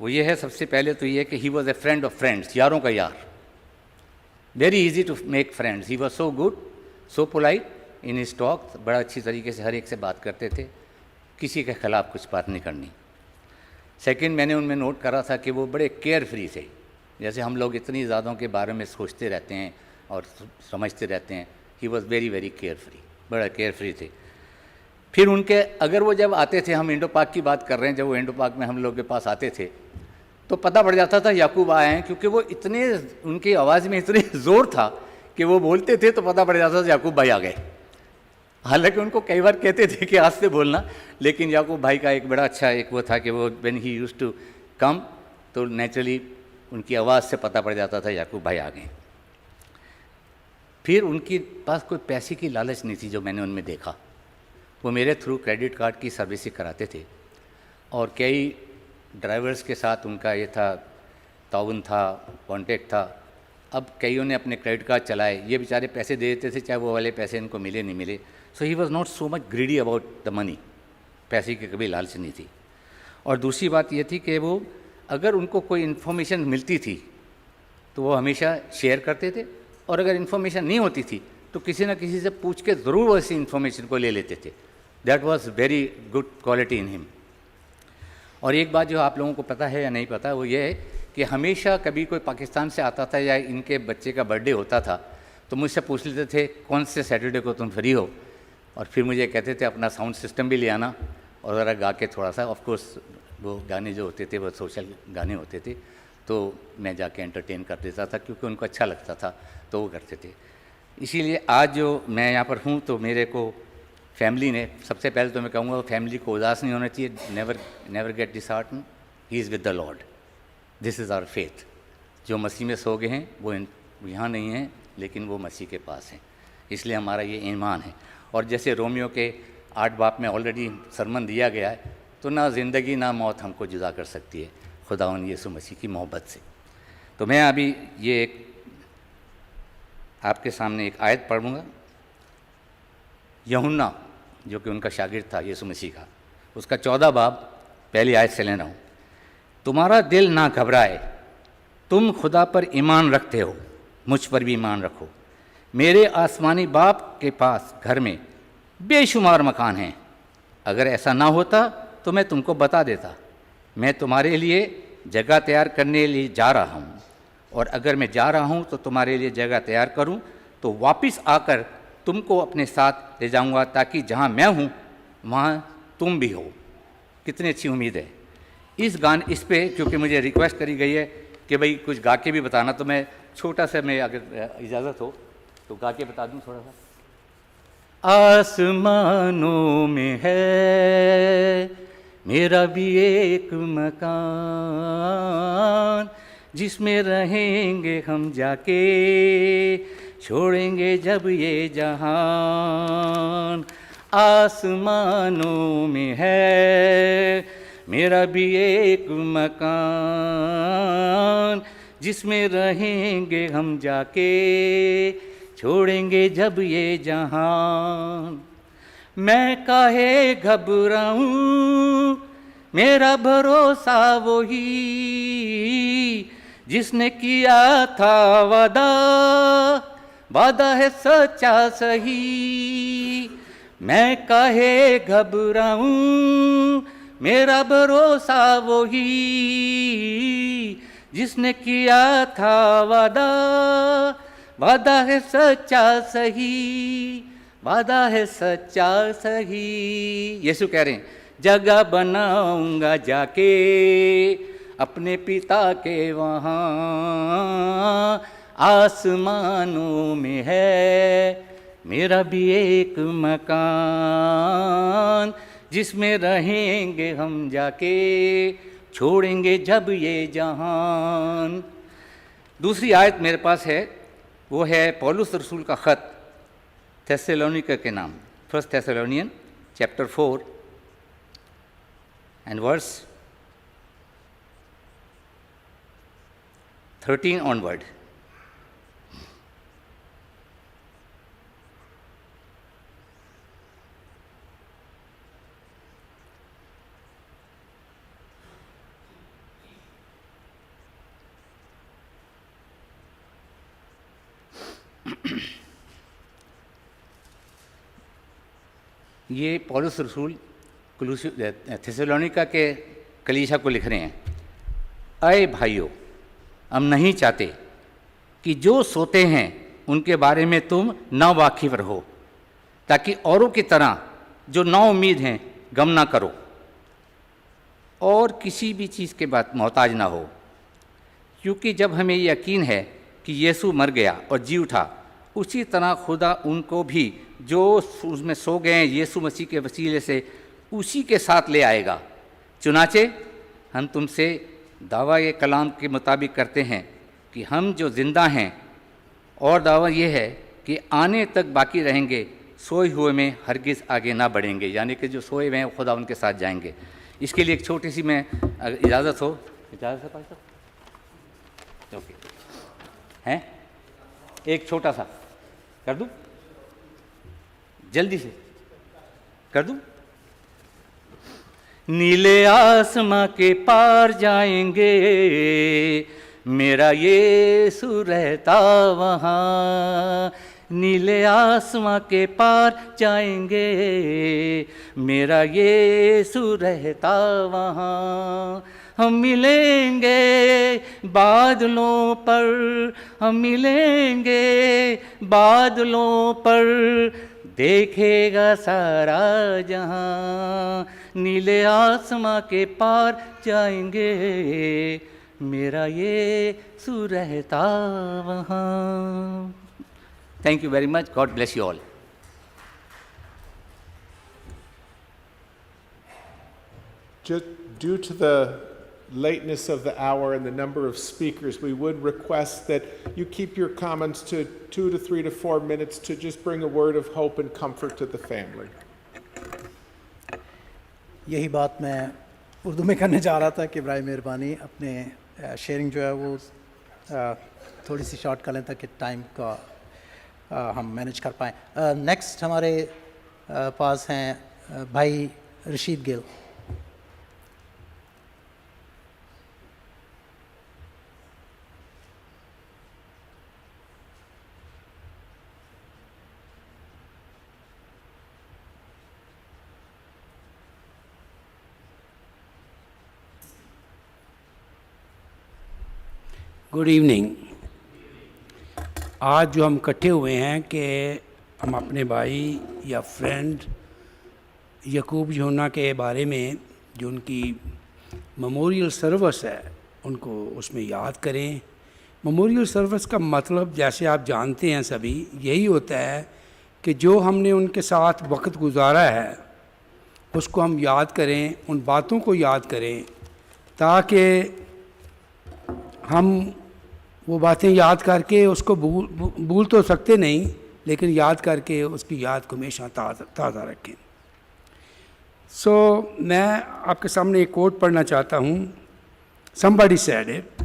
وہ یہ ہے سب سے پہلے تو یہ کہ he was a friend of friends, یاروں کا یار. Very easy to make friends. He was so good, so polite in his talk. بڑا اچھی طریقے سے ہر ایک سے بات کرتے تھے, کسی کے خلاف کچھ بات نہیں کرنی. سیکنڈ, میں نے ان میں نوٹ کرا تھا کہ وہ بڑے کیئر فری تھے. جیسے ہم لوگ اتنی ذاتوں کے بارے میں سوچتے رہتے ہیں اور سمجھتے رہتے ہیں, he was very very care free, بڑا کیئر فری تھے. پھر ان کے اگر وہ جب آتے تھے, ہم انڈو پاک کی بات کر رہے ہیں, جب وہ انڈو پاک میں ہم لوگ کے پاس آتے تھے تو پتہ پڑ جاتا تھا یعقوب آئے ہیں, کیونکہ وہ اتنے, ان کی آواز میں اتنے زور تھا کہ وہ بولتے تھے تو پتہ پڑ جاتا تھا یعقوب بھائی آ گئے. حالانکہ ان کو کئی بار کہتے تھے کہ آہستہ بولنا, لیکن یعقوب بھائی کا ایک بڑا اچھا ایک وہ تھا کہ وہ when he use to come تو نیچرلی ان کی آواز سے پتہ پڑ جاتا تھا یعقوب بھائی آ گئے. پھر ان کے پاس کوئی پیسے کی لالچ نہیں تھی جو میں نے ان میں دیکھا. وہ میرے تھرو کریڈٹ کارڈ کی سروسنگ کراتے تھے, اور کئی ڈرائیورز کے ساتھ ان کا یہ تھا, تعاون تھا, کانٹیکٹ تھا. اب کئیوں نے اپنے کریڈٹ کارڈ چلائے, یہ بیچارے پیسے دے دیتے تھے, چاہے وہ والے پیسے ان کو ملے نہیں ملے. So he was not so much greedy about the money, پیسے کی کبھی لالچ نہیں تھی. اور دوسری بات یہ تھی کہ وہ اگر ان کو کوئی انفارمیشن ملتی تھی تو وہ ہمیشہ شیئر کرتے تھے, اور اگر انفارمیشن نہیں ہوتی تھی تو کسی نہ کسی سے پوچھ کے ضرور ایسی انفارمیشن کو لے لیتے تھے. That was very good quality in him. اور ایک بات جو آپ لوگوں کو پتہ ہے یا نہیں پتہ, وہ یہ ہے کہ ہمیشہ کبھی کوئی پاکستان سے آتا تھا یا ان کے بچے کا برتھ ڈے ہوتا تھا تو مجھ سے پوچھ لیتے تھے کون سے سیٹرڈے کو تم فری ہو, اور پھر مجھے کہتے تھے اپنا ساؤنڈ سسٹم بھی لے آنا اور ذرا گا کے تھوڑا سا. آف کورس وہ گانے جو ہوتے تھے وہ سوشل گانے ہوتے تھے, تو میں جا کے انٹرٹین کر دیتا تھا کیونکہ ان کو اچھا لگتا تھا تو وہ کرتے تھے. اسی لیے آج جو میں یہاں پر ہوں تو میرے کو فیملی نے, سب سے پہلے تو میں کہوں گا فیملی کو اداس نہیں ہونا چاہیے. Never get disheartened, he is with the Lord, this is our faith. جو مسیح میں سو گئے ہیں وہ یہاں نہیں ہیں لیکن وہ مسیح کے پاس ہیں, اس لیے ہمارا یہ ایمان ہے. اور جیسے رومیو کے 8 باب میں آلریڈی سرمن دیا گیا ہے, تو نہ زندگی نہ موت ہم کو جدا کر سکتی ہے خداوند یسوع مسیح کی محبت سے. تو میں ابھی یہ ایک آپ کے سامنے ایک آیت پڑھوں گا. یوحنا جو کہ ان کا شاگرد تھا یسوع مسیح کا, اس کا 14 باب پہلی آیت سے لینا ہوں. تمہارا دل نہ گھبرائے, تم خدا پر ایمان رکھتے ہو, مجھ پر بھی ایمان رکھو. میرے آسمانی باپ کے پاس گھر میں بے شمار مکان ہیں, اگر ایسا نہ ہوتا تو میں تم کو بتا دیتا. میں تمہارے لیے جگہ تیار کرنے لیے جا رہا ہوں, اور اگر میں جا رہا ہوں تو تمہارے لیے جگہ تیار کروں تو واپس آ کر تم کو اپنے ساتھ لے جاؤں گا, تاکہ جہاں میں ہوں وہاں تم بھی ہو. کتنی اچھی امید ہے اس پہ, کیونکہ مجھے ریکویسٹ کری گئی ہے کہ بھئی کچھ گا کے بھی بتانا, تو میں چھوٹا سا, میں اگر اجازت ہو تو گا کے بتا دوں تھوڑا سا. آسمانوں میں ہے میرا بھی ایک مکان, جس میں رہیں گے ہم جا کے, چھوڑیں گے جب یہ جہان. آسمانوں میں ہے میرا بھی ایک مکان, جس میں رہیں گے ہم جا کے, چھوڑیں گے جب یہ جہان. میں کاہے گھبراؤں, میرا بھروسہ وہی جس نے کیا تھا وعدہ ہے سچا صحیح. میں کاہے گھبراؤں, میرا بھروسہ وہی جس نے کیا تھا وعدہ ہے سچا صحیح, وعدہ ہے سچا صحیح. یسوع کہہ رہے ہیں جگہ بناؤں گا جا کے اپنے پتا کے وہاں. آسمانوں میں ہے میرا بھی ایک مکان, جس میں رہیں گے ہم جا کے, چھوڑیں گے جب یہ جہان. دوسری آیت میرے پاس ہے, وہ ہے پولس رسول کا خط تھیسالونیکا کے نام, 1 تھیسالونین چیپٹر 4 and verse 13 onward. یہ پولس رسول تھیسالونیکا کے کلیسا کو لکھ رہے ہیں، اے بھائیو، ہم نہیں چاہتے کہ جو سوتے ہیں ان کے بارے میں تم نا واقف رہو، تاکہ اوروں کی طرح جو نا امید ہیں غم نہ کرو اور کسی بھی چیز کے بعد محتاج نہ ہو، کیونکہ جب ہمیں یقین ہے کہ یسوع مر گیا اور جی اٹھا، اسی طرح خدا ان کو بھی جو اس میں سو گئے ہیں یسوع مسیح کے وسیلے سے اسی کے ساتھ لے آئے گا۔ چنانچہ ہم تم سے دعویٰ کلام کے مطابق کرتے ہیں کہ ہم جو زندہ ہیں، اور دعویٰ یہ ہے کہ آنے تک باقی رہیں گے، سوئے ہوئے میں ہرگز آگے نہ بڑھیں گے، یعنی کہ جو سوئے ہوئے ہیں خدا ان کے ساتھ جائیں گے۔ اس کے لیے ایک چھوٹی سی میں اجازت ہے پاس صاحب؟ اوکے، ہیں ایک چھوٹا سا کر دوں، جلدی سے کر دوں۔ نیلے آسماں کے پار جائیں گے، میرا یسوع رہتا وہاں، نیلے آسماں کے پار جائیں گے، میرا یسوع رہتا وہاں، ہم ملیں گے بادلوں پر، ہم ملیں گے بادلوں پر، دیکھے گا سارا جہاں، نیلے آسماں کے پار جائیں گے، میرا یسوع رہتا وہاں۔ Thank you very much. God bless you all. Just due to the lateness of the hour and the number of speakers, we would request that you keep your comments to 2 to 3 to 4 minutes to just bring a word of hope and comfort to the family. یہی بات میں اردو میں کرنے جا رہا تھا کہ برائے مہربانی اپنے شیئرنگ جو ہے وہ تھوڑی سی شارٹ کر لیں تاکہ ٹائم کا ہم مینیج کر پائیں۔ نیکسٹ ہمارے پاس ہیں بھائی رشید گل۔ Good evening. آج جو ہم اکٹھے ہوئے ہیں کہ ہم اپنے بھائی یا فرینڈ یعقوب یوحنا کے بارے میں جو ان کی میموریل سروس ہے ان کو اس میں یاد کریں۔ میموریل سروس کا مطلب جیسے آپ جانتے ہیں سبھی یہی ہوتا ہے کہ جو ہم نے ان کے ساتھ وقت گزارا ہے اس کو ہم یاد کریں، ان باتوں کو یاد کریں، تاکہ ہم وہ باتیں یاد کر کے اس کو بھول تو سکتے نہیں، لیکن یاد کر کے اس کی یاد کو ہمیشہ تازہ رکھیں۔ میں آپ کے سامنے ایک کوٹ پڑھنا چاہتا ہوں۔ Somebody said it,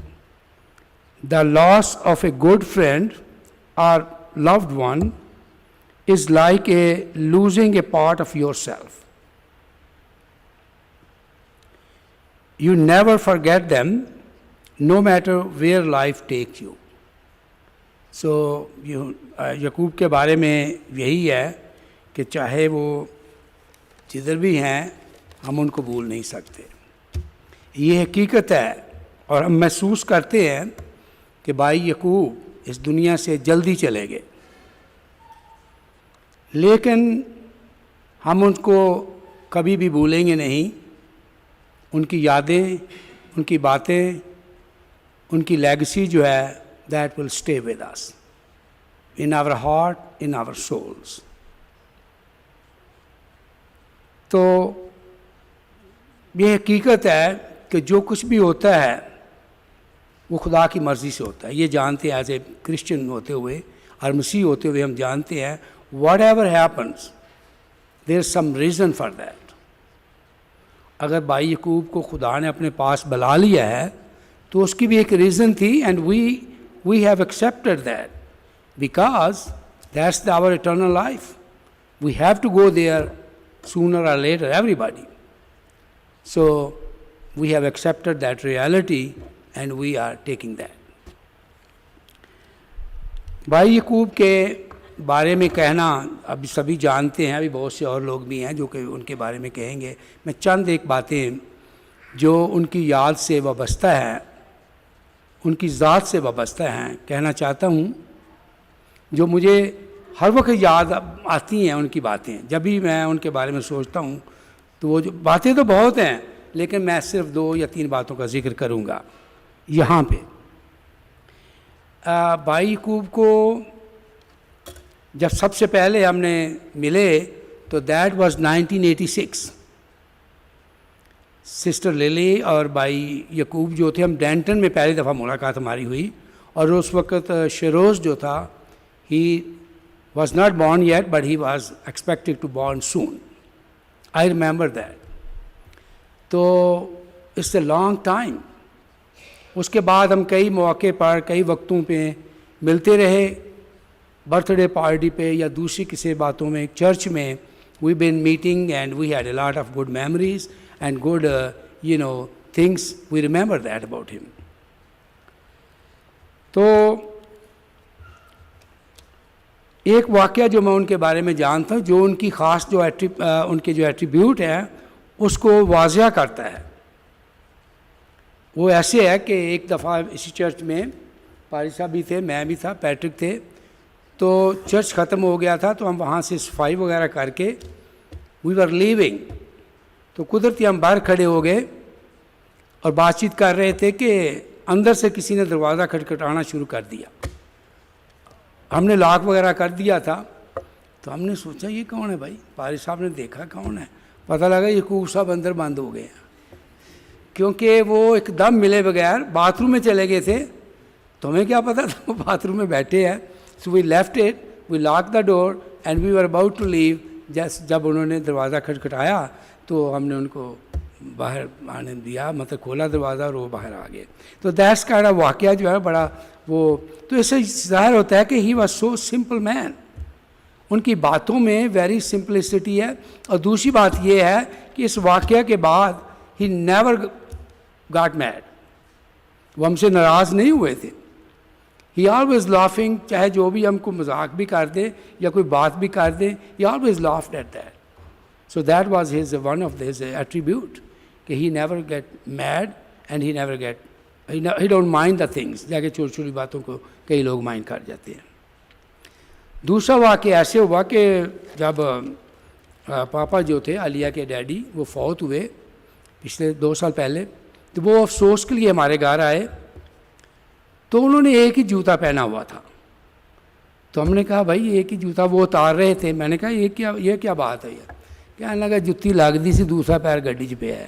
the loss of a good friend or loved one is like a losing a part of yourself. You never forget them, no matter where life takes you. یعقوب کے بارے میں یہی ہے کہ چاہے وہ جدھر بھی ہیں ہم ان کو بھول نہیں سکتے۔ یہ حقیقت ہے اور ہم محسوس کرتے ہیں کہ بھائی یعقوب اس دنیا سے جلدی چلے گئے، لیکن ہم ان کو کبھی بھی بھولیں گے نہیں۔ ان کی یادیں، ان کی باتیں، ان کی لیگسی جو ہے that will stay with us in our heart, in our souls. تو یہ حقیقت ہے کہ جو کچھ بھی ہوتا ہے وہ خدا کی مرضی سے ہوتا ہے۔ یہ جانتے ہیں ایز اے کرسچن ہوتے ہوئے اور مسیح ہوتے ہوئے ہم جانتے ہیں whatever happens there is some reason for that۔ اگر بھائی یعقوب کو خدا نے اپنے پاس بلا لیا ہے تو اس کی بھی ایک ریزن تھی، and we have accepted that because that's our eternal life. We have to go there sooner or later, everybody. So we have accepted that reality and we are taking that. بھائی یعقوب کے بارے میں کہنا ابھی سبھی جانتے ہیں, ابھی بہت سے اور لوگ بھی ہیں جو کہ ان کے بارے میں کہیں گے. میں چند ایک باتیں جو ان کی یاد سے وابستہ ہیں, ان کی ذات سے وابستہ ہیں, کہنا چاہتا ہوں, جو مجھے ہر وقت یاد آتی ہیں ان کی باتیں. جب بھی میں ان کے بارے میں سوچتا ہوں تو وہ جو باتیں تو بہت ہیں, لیکن میں صرف 2 یا 3 باتوں کا ذکر کروں گا یہاں پہ. بھائی یعقوب کو جب سب سے پہلے ہم نے ملے تو دیٹ واز 1986. سسٹر لیلی اور بھائی یعقوب جو تھے, ہم ڈینٹن میں پہلی دفعہ ملاقات ہماری ہوئی, اور اس وقت شیروز جو تھا he was not born yet but he was expected to born soon. I remember that. تو اٹس اے لانگ ٹائم. اس کے بعد ہم کئی مواقع پر کئی وقتوں پہ ملتے رہے, برتھ ڈے پارٹی پہ یا دوسری کسی باتوں میں, چرچ میں. We been meeting and we had a lot of good memories and good things. We remember that about him. تو ایک واقعہ جو میں ان کے بارے میں جانتا ہوں, جو ان کی خاص جو ان کے جو ایٹریبیوٹ ہیں اس کو واضح کرتا ہے. وہ ایسے ہے کہ ایک دفعہ اسی چرچ میں پاری صاحب بھی تھے, میں بھی تھا, پیٹرک تھے. تو چرچ ختم ہو گیا تھا تو ہم وہاں سے صفائی وغیرہ کر کے وی ور لیونگ. تو قدرتی ہم باہر کھڑے ہو گئے اور بات چیت کر رہے تھے کہ اندر سے کسی نے دروازہ کھٹکھٹانا شروع کر دیا. ہم نے لاک وغیرہ کر دیا تھا, تو ہم نے سوچا یہ کون ہے بھائی. پاری صاحب نے دیکھا کون ہے, پتہ لگا یعقوب صاحب اندر بند ہو گئے ہیں, کیونکہ وہ ایک دم ملے بغیر باتھ روم میں چلے گئے تھے. تو ہمیں کیا پتہ تھا وہ باتھ روم میں بیٹھے ہیں. So we left it, we lock the door and we were about to leave. جب انہوں نے دروازہ کھٹکھٹایا تو ہم نے ان کو باہر آنے دیا, مطلب کھولا دروازہ اور وہ باہر آ گئے. تو دیٹس کائنڈ آف واقعہ جو ہے بڑا وہ, تو اس سے ظاہر ہوتا ہے کہ ہی واز سو سمپل مین. ان کی باتوں میں ویری سمپلسٹی ہے. اور دوسری بات یہ ہے کہ اس واقعہ کے بعد ہی نیور گاٹ میڈ. وہ ہم سے ناراض نہیں ہوئے تھے. ہی آلویز لافنگ, چاہے جو بھی ہم کو مذاق بھی کر دے یا کوئی بات بھی کر دے, he always laughed at that. So that was his one of his attribute کہ he never get mad and he never get, he don't mind the things. جا کے چھوٹی چھوٹی باتوں کو کئی لوگ مائنڈ کر جاتے ہیں. دوسرا واقعہ ایسے ہوا کہ جب پاپا جو تھے علیہ کے ڈیڈی وہ فوت ہوئے پچھلے 2 سال پہلے, تو وہ افسوس کے لیے ہمارے گھر آئے. تو انہوں نے ایک ہی جوتا پہنا ہوا تھا. تو ہم نے کہا بھائی ایک ہی جوتا, وہ اتار رہے تھے. میں نے کہا یہ کیا بات ہے یار. کہنے لگا جتی لگتی سی, دوسرا پیر گڈی چ پیا ہے.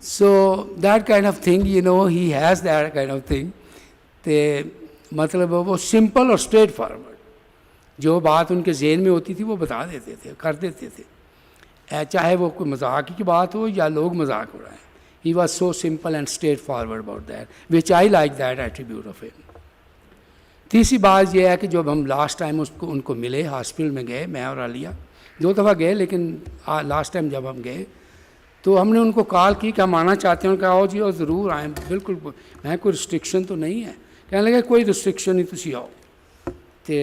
So that kind of thing he has that kind of thing. تے مطلب وہ سمپل اور اسٹریٹ فارورڈ, جو بات ان کے ذہن میں ہوتی تھی وہ بتا دیتے تھے, کر دیتے تھے, چاہے وہ کوئی مذاق کی بات ہو یا لوگ مذاق اڑائیں. He was so simple and straightforward about that, which I like that attribute of him. تیسری بات یہ ہے کہ جب ہم لاسٹ ٹائم ان کو ملے, ہاسپٹل میں گئے, میں اور عالیہ 2 دفعہ گئے, لیکن لاسٹ ٹائم جب ہم گئے تو ہم نے ان کو کال کی کہ ہم آنا چاہتے ہیں. ان کا آؤ جی, اور ضرور آئیں, بالکل. میں کوئی ریسٹرکشن تو نہیں ہے. کہنے لگے کوئی ریسٹرکشن نہیں, تسی آؤ. تو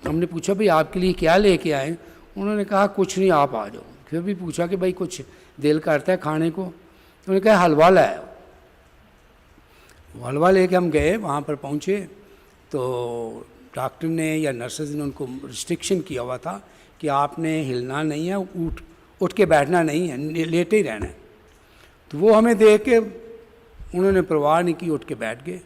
ہم نے پوچھا بھائی آپ کے لیے کیا لے کے آئیں. انہوں نے کہا کچھ نہیں, آپ آ جاؤ. پھر بھی پوچھا کہ بھائی کچھ دل کرتا ہے کھانے کو. انہوں نے کہا حلوہ لایا. وہ حلوہ لے کے ہم گئے, وہاں پر پہنچے تو ڈاکٹر نے یا نرسز نے ان کو ریسٹرکشن کیا ہوا تھا کہ آپ نے ہلنا نہیں ہے, اٹھ کے بیٹھنا نہیں ہے, لیٹے ہی رہنا ہے. تو وہ ہمیں دیکھ کے انہوں نے پرواہ نہیں کی, اٹھ کے بیٹھ گئے.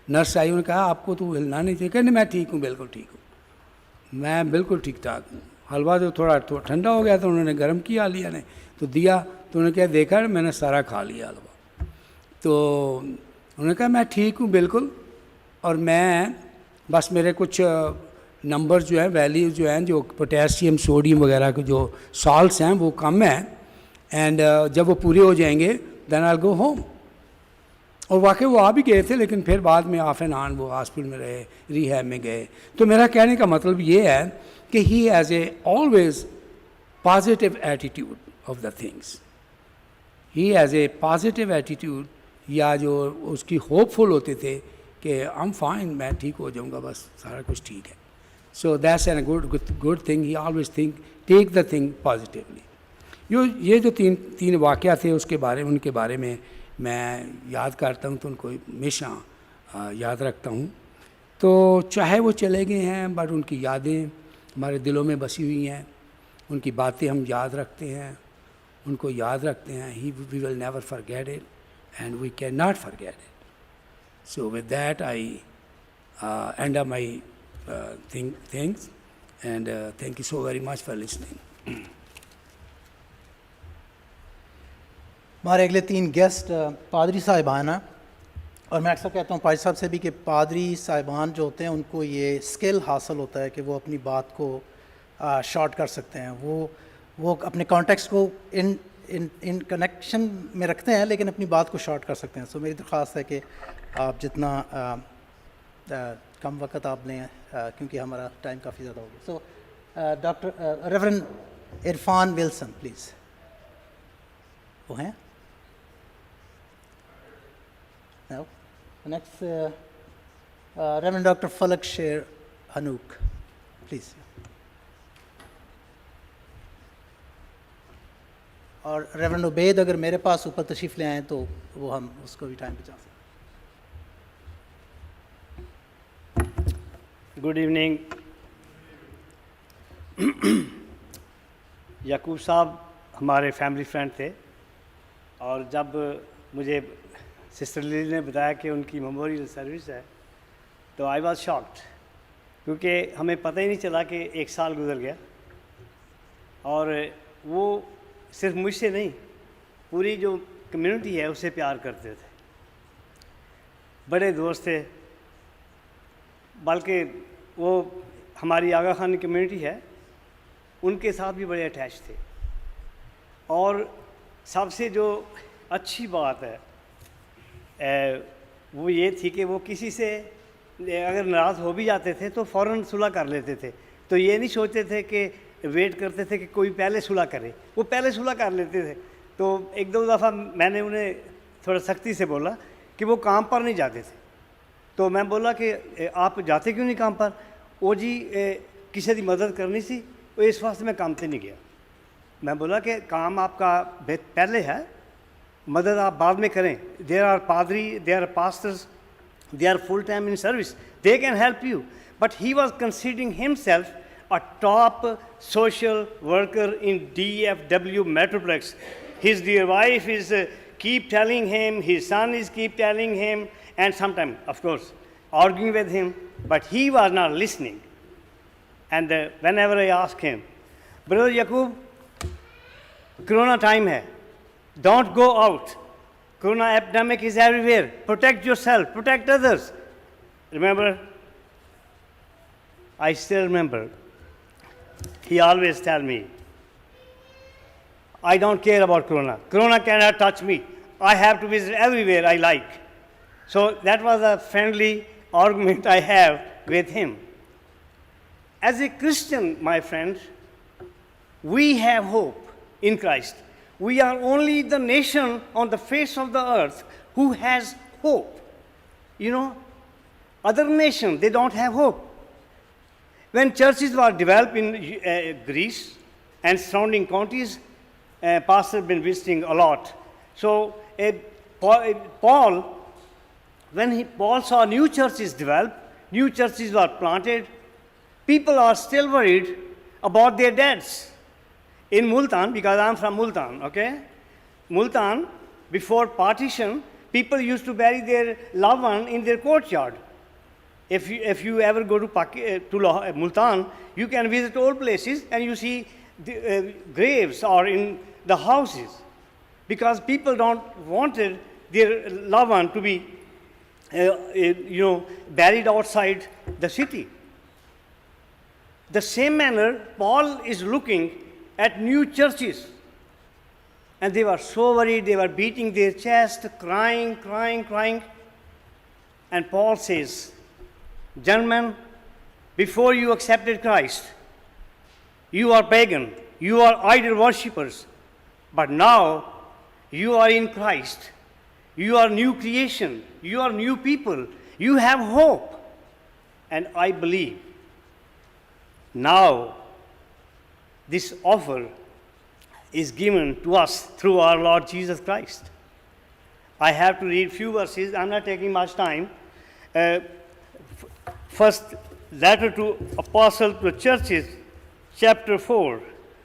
نرس آئی, انہوں نے کہا آپ کو تو ہلنا نہیں چاہیے. کہنے میں ٹھیک ہوں, بالکل ٹھیک ہوں, میں بالکل ٹھیک ٹھاک ہوں. حلوہ جو تھوڑا ٹھنڈا ہو گیا تو انہوں نے گرم کیا, عالیہ نے تو دیا. تو انہوں نے کہا دیکھا میں نے سارا کھا لیا حلوہ. تو انہوں نے کہا میں ٹھیک ہوں بالکل, اور میں بس میرے کچھ نمبر جو ہیں, ویلیوز جو ہیں, جو پوٹیشیم سوڈیم وغیرہ کے جو سالٹس ہیں وہ کم ہیں, اینڈ جب وہ پورے ہو جائیں گے دین آئی گو ہوم. اور واقعی وہ آ بھی گئے تھے, لیکن پھر بعد میں آف اینڈ آن وہ ہاسپٹل میں رہے, ریہیب میں گئے. تو میرا کہنے کا مطلب یہ ہے کہ he has a always positive attitude of the things. He has a positive attitude, یا جو اس کی ہوپ فل ہوتے تھے کہ I'm fine, میں ٹھیک ہو جاؤں گا, بس سارا کچھ ٹھیک ہے. So that's a good thing. He always take the thing positively. یہ جو تین واقعہ تھے اس کے بارے میں ان کے بارے میں میں یاد کرتا ہوں تو ان کو ہمیشہ یاد رکھتا ہوں. تو چاہے وہ چلے گئے ہیں بٹ ان کی یادیں ہمارے دلوں میں بسی ہوئی ہیں. ان کی باتیں ہم یاد رکھتے ہیں, ان کو یاد رکھتے ہیں. We will never forget it and we cannot forget it. So with that I end up my things and thank you so very much for listening. ہمارے اگلے 3 گیسٹ پادری صاحبان ہیں, اور میں اکثر کہتا ہوں پادری صاحب سے بھی کہ پادری صاحبان جو ہوتے ہیں ان کو یہ اسکل حاصل ہوتا ہے کہ وہ اپنی بات کو شارٹ کر سکتے ہیں. وہ اپنے کانٹیکسٹ کو ان کنیکشن میں رکھتے ہیں لیکن اپنی بات کو شارٹ کر سکتے ہیں. سو میری درخواست ہے کہ آپ جتنا کم وقت آپ لیں کیونکہ ہمارا ٹائم کافی زیادہ ہو گیا. سو doctor reverend Irfan Wilson please. وہ ہیں No. Next, Reverend Dr. Falak Sher Hanook, please. اور ریورنڈ عبید اگر میرے پاس اوپر تشریف لے آئیں تو وہ ہم اس کو بھی ٹائم بچا سکتے. Good evening. یعقوب صاحب ہمارے فیملی فرینڈ تھے, اور جب مجھے سسٹر لیلی نے بتایا کہ ان کی میموریل سروس ہے تو آئی واز شاکڈ, کیونکہ ہمیں پتہ ہی نہیں چلا کہ 1 سال گزر گیا. اور وہ صرف مجھ سے نہیں, پوری جو کمیونٹی ہے اس سے پیار کرتے تھے, بڑے دوست تھے. بلکہ وہ ہماری آغا خان کمیونٹی ہے ان کے ساتھ بھی بڑے اٹیچ تھے. اور سب سے جو اچھی بات ہے وہ یہ تھی کہ وہ کسی سے اگر ناراض ہو بھی جاتے تھے تو فوراً صلح کر لیتے تھے. تو یہ نہیں سوچتے تھے کہ ویٹ کرتے تھے کہ کوئی پہلے صلح کرے, وہ پہلے صلح کر لیتے تھے. تو 1-2 دفعہ میں نے انہیں تھوڑا سختی سے بولا کہ وہ کام پر نہیں جاتے تھے. تو میں بولا کہ آپ جاتے کیوں نہیں کام پر؟ وہ جی کسی کی مدد کرنی سی, وہ اس واسطے میں کام سے نہیں گیا. میں بولا کہ کام آپ کا پہلے ہے, مدد آپ بعد میں کریں. دیر آر پادری, there are pastors, they are full time in service, they can help you. But he was considering himself a top social worker in DFW Metroplex. His dear wife is keep telling him, his son is keep telling him, and sometimes, of course, arguing with him, but he was not listening. And whenever I ask him, Brother Yaqub, Corona time hai, don't go out. Corona epidemic is everywhere. Protect yourself, protect others. Remember? I still remember. He always tell me, I don't care about Corona. Corona cannot touch me. I have to visit everywhere I like. So that was a friendly argument I have with him. As a Christian, my friends, we have hope in Christ. We are only the nation on the face of the earth who has hope. You know, other nations, they don't have hope. When churches were developed in Greece and surrounding countries, Pastor been visiting a lot. So Paul, when Paul saw new churches develop, new churches were planted, people are still worried about their deads. In Multan, because I'm from Multan, okay? Multan, before partition, people used to bury their loved one in their courtyard. If you ever go to Multan, you can visit old places and you see the, graves or in the houses, because people don't wanted their loved one to be, buried outside the city. The same manner, Paul is looking at new churches, and they were so worried, they were beating their chest, crying. And Paul says, gentlemen, before you accepted Christ, you are pagan, you are idol worshippers, but now you are in Christ. You are new creation, you are new people, you have hope. And I believe Now, this offer is given to us through our Lord Jesus Christ. I have to read few verses. I'm not taking much time. First letter to Apostle to the churches, chapter 4,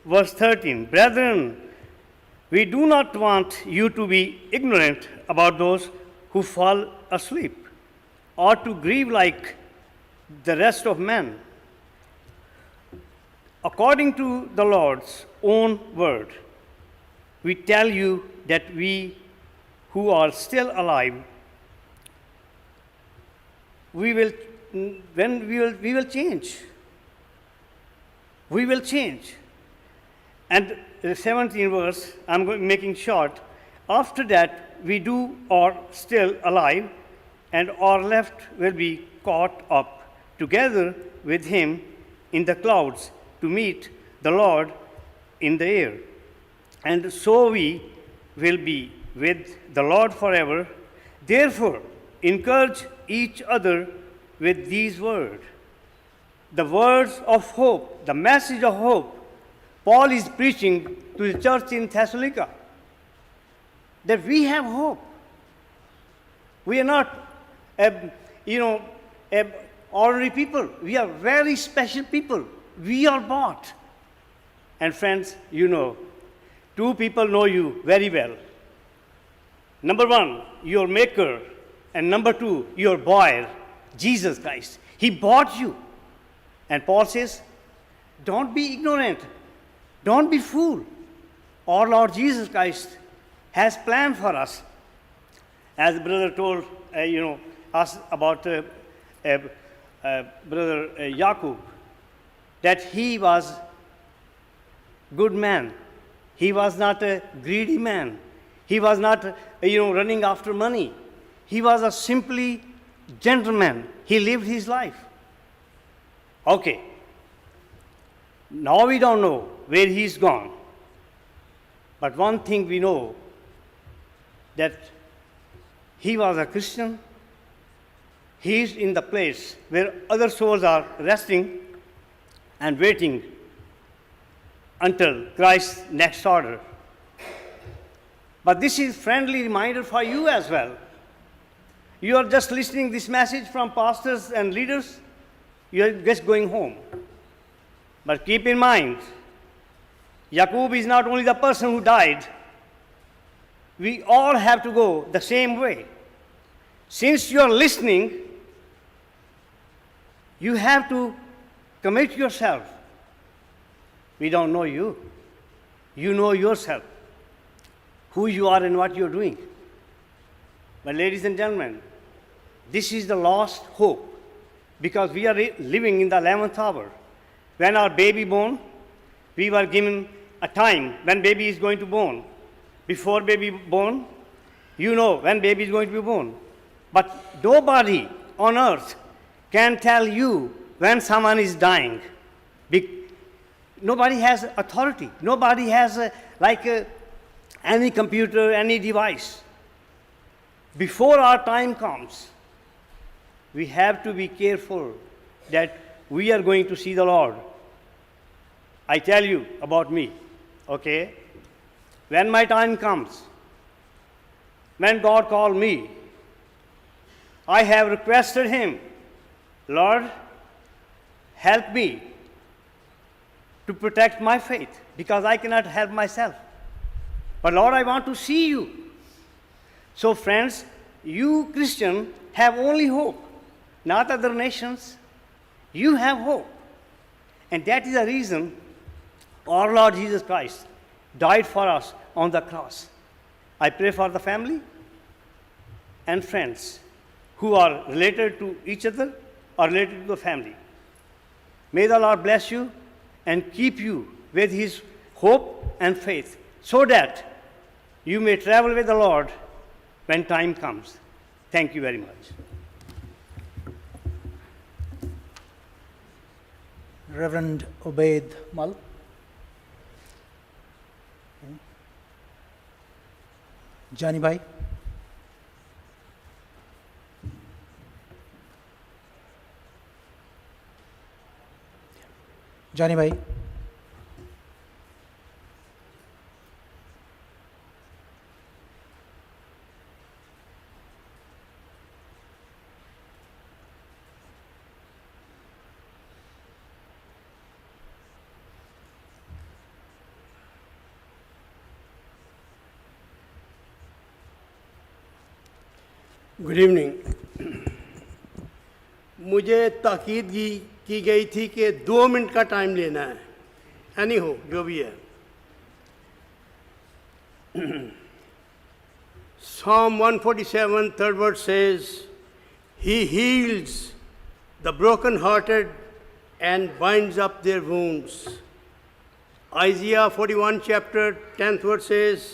verse 13. Brethren, we do not want you to be ignorant about those who fall asleep, or to grieve like the rest of men. According to the Lord's own word, we tell you that we who are still alive, we will change. We will change. And the 17th verse, making short. After that, we do are still alive, and our left will be caught up together with him in the clouds to meet the Lord in the air. And so we will be with the Lord forever. Therefore, encourage each other with these words. The words of hope, the message of hope, Paul is preaching to the church in Thessalonica, that we have hope. We are not, ordinary people. We are very special people. We are bought. And friends, you know, two people know you very well. Number one, your maker, and number two, your buyer, Jesus Christ. He bought you. And Paul says, don't be ignorant. Don't be fooled. Our Lord Jesus Christ has planned for us. As brother told, us about brother Jacob, that he was good man. He was not a greedy man. He was not, running after money. He was a simply gentleman. He lived his life. Okay. Now we don't know where he's gone. But one thing we know, that he was a Christian. He is in the place where other souls are resting and waiting until Christ's next order. But this is friendly reminder for you as well. You are just listening this message from pastors and leaders. You are just going home. But keep in mind, Jacob is not only the person who died. We all have to go the same way. Since you are listening, you have to commit yourself. We don't know you. You know yourself, who you are and what you're doing. But ladies and gentlemen, this is the lost hope, because we are living in the 11th hour. When our baby born, we were given a time when baby is going to born. Before baby born, you know when baby is going to be born. But nobody on earth can tell you when someone is dying. Nobody has authority. Nobody has any computer, any device. Before our time comes, we have to be careful that we are going to see the Lord. I tell you about me, okay? When my time comes, when God called me, I have requested him, Lord, help me to protect my faith, because I cannot help myself. But Lord, I want to see you. So friends, you Christian have only hope, not other nations. You have hope. And that is the reason our Lord Jesus Christ died for us on the cross. I pray for the family and friends who are related to each other or related to the family. May the Lord bless you and keep you with his hope and faith, so that you may travel with the Lord when time comes. Thank you very much. Reverend Obaid Mal. Jani Bhai. جانی بھائی. Good evening. مجھے تاکید کی گئی تھی کہ 2 minute کا time لینا ہے. اینی ہو جو بھی ہے. Psalm 147, 3rd verse says, He heals the brokenhearted and binds up their wounds. Isaiah 41 chapter 10th verse says,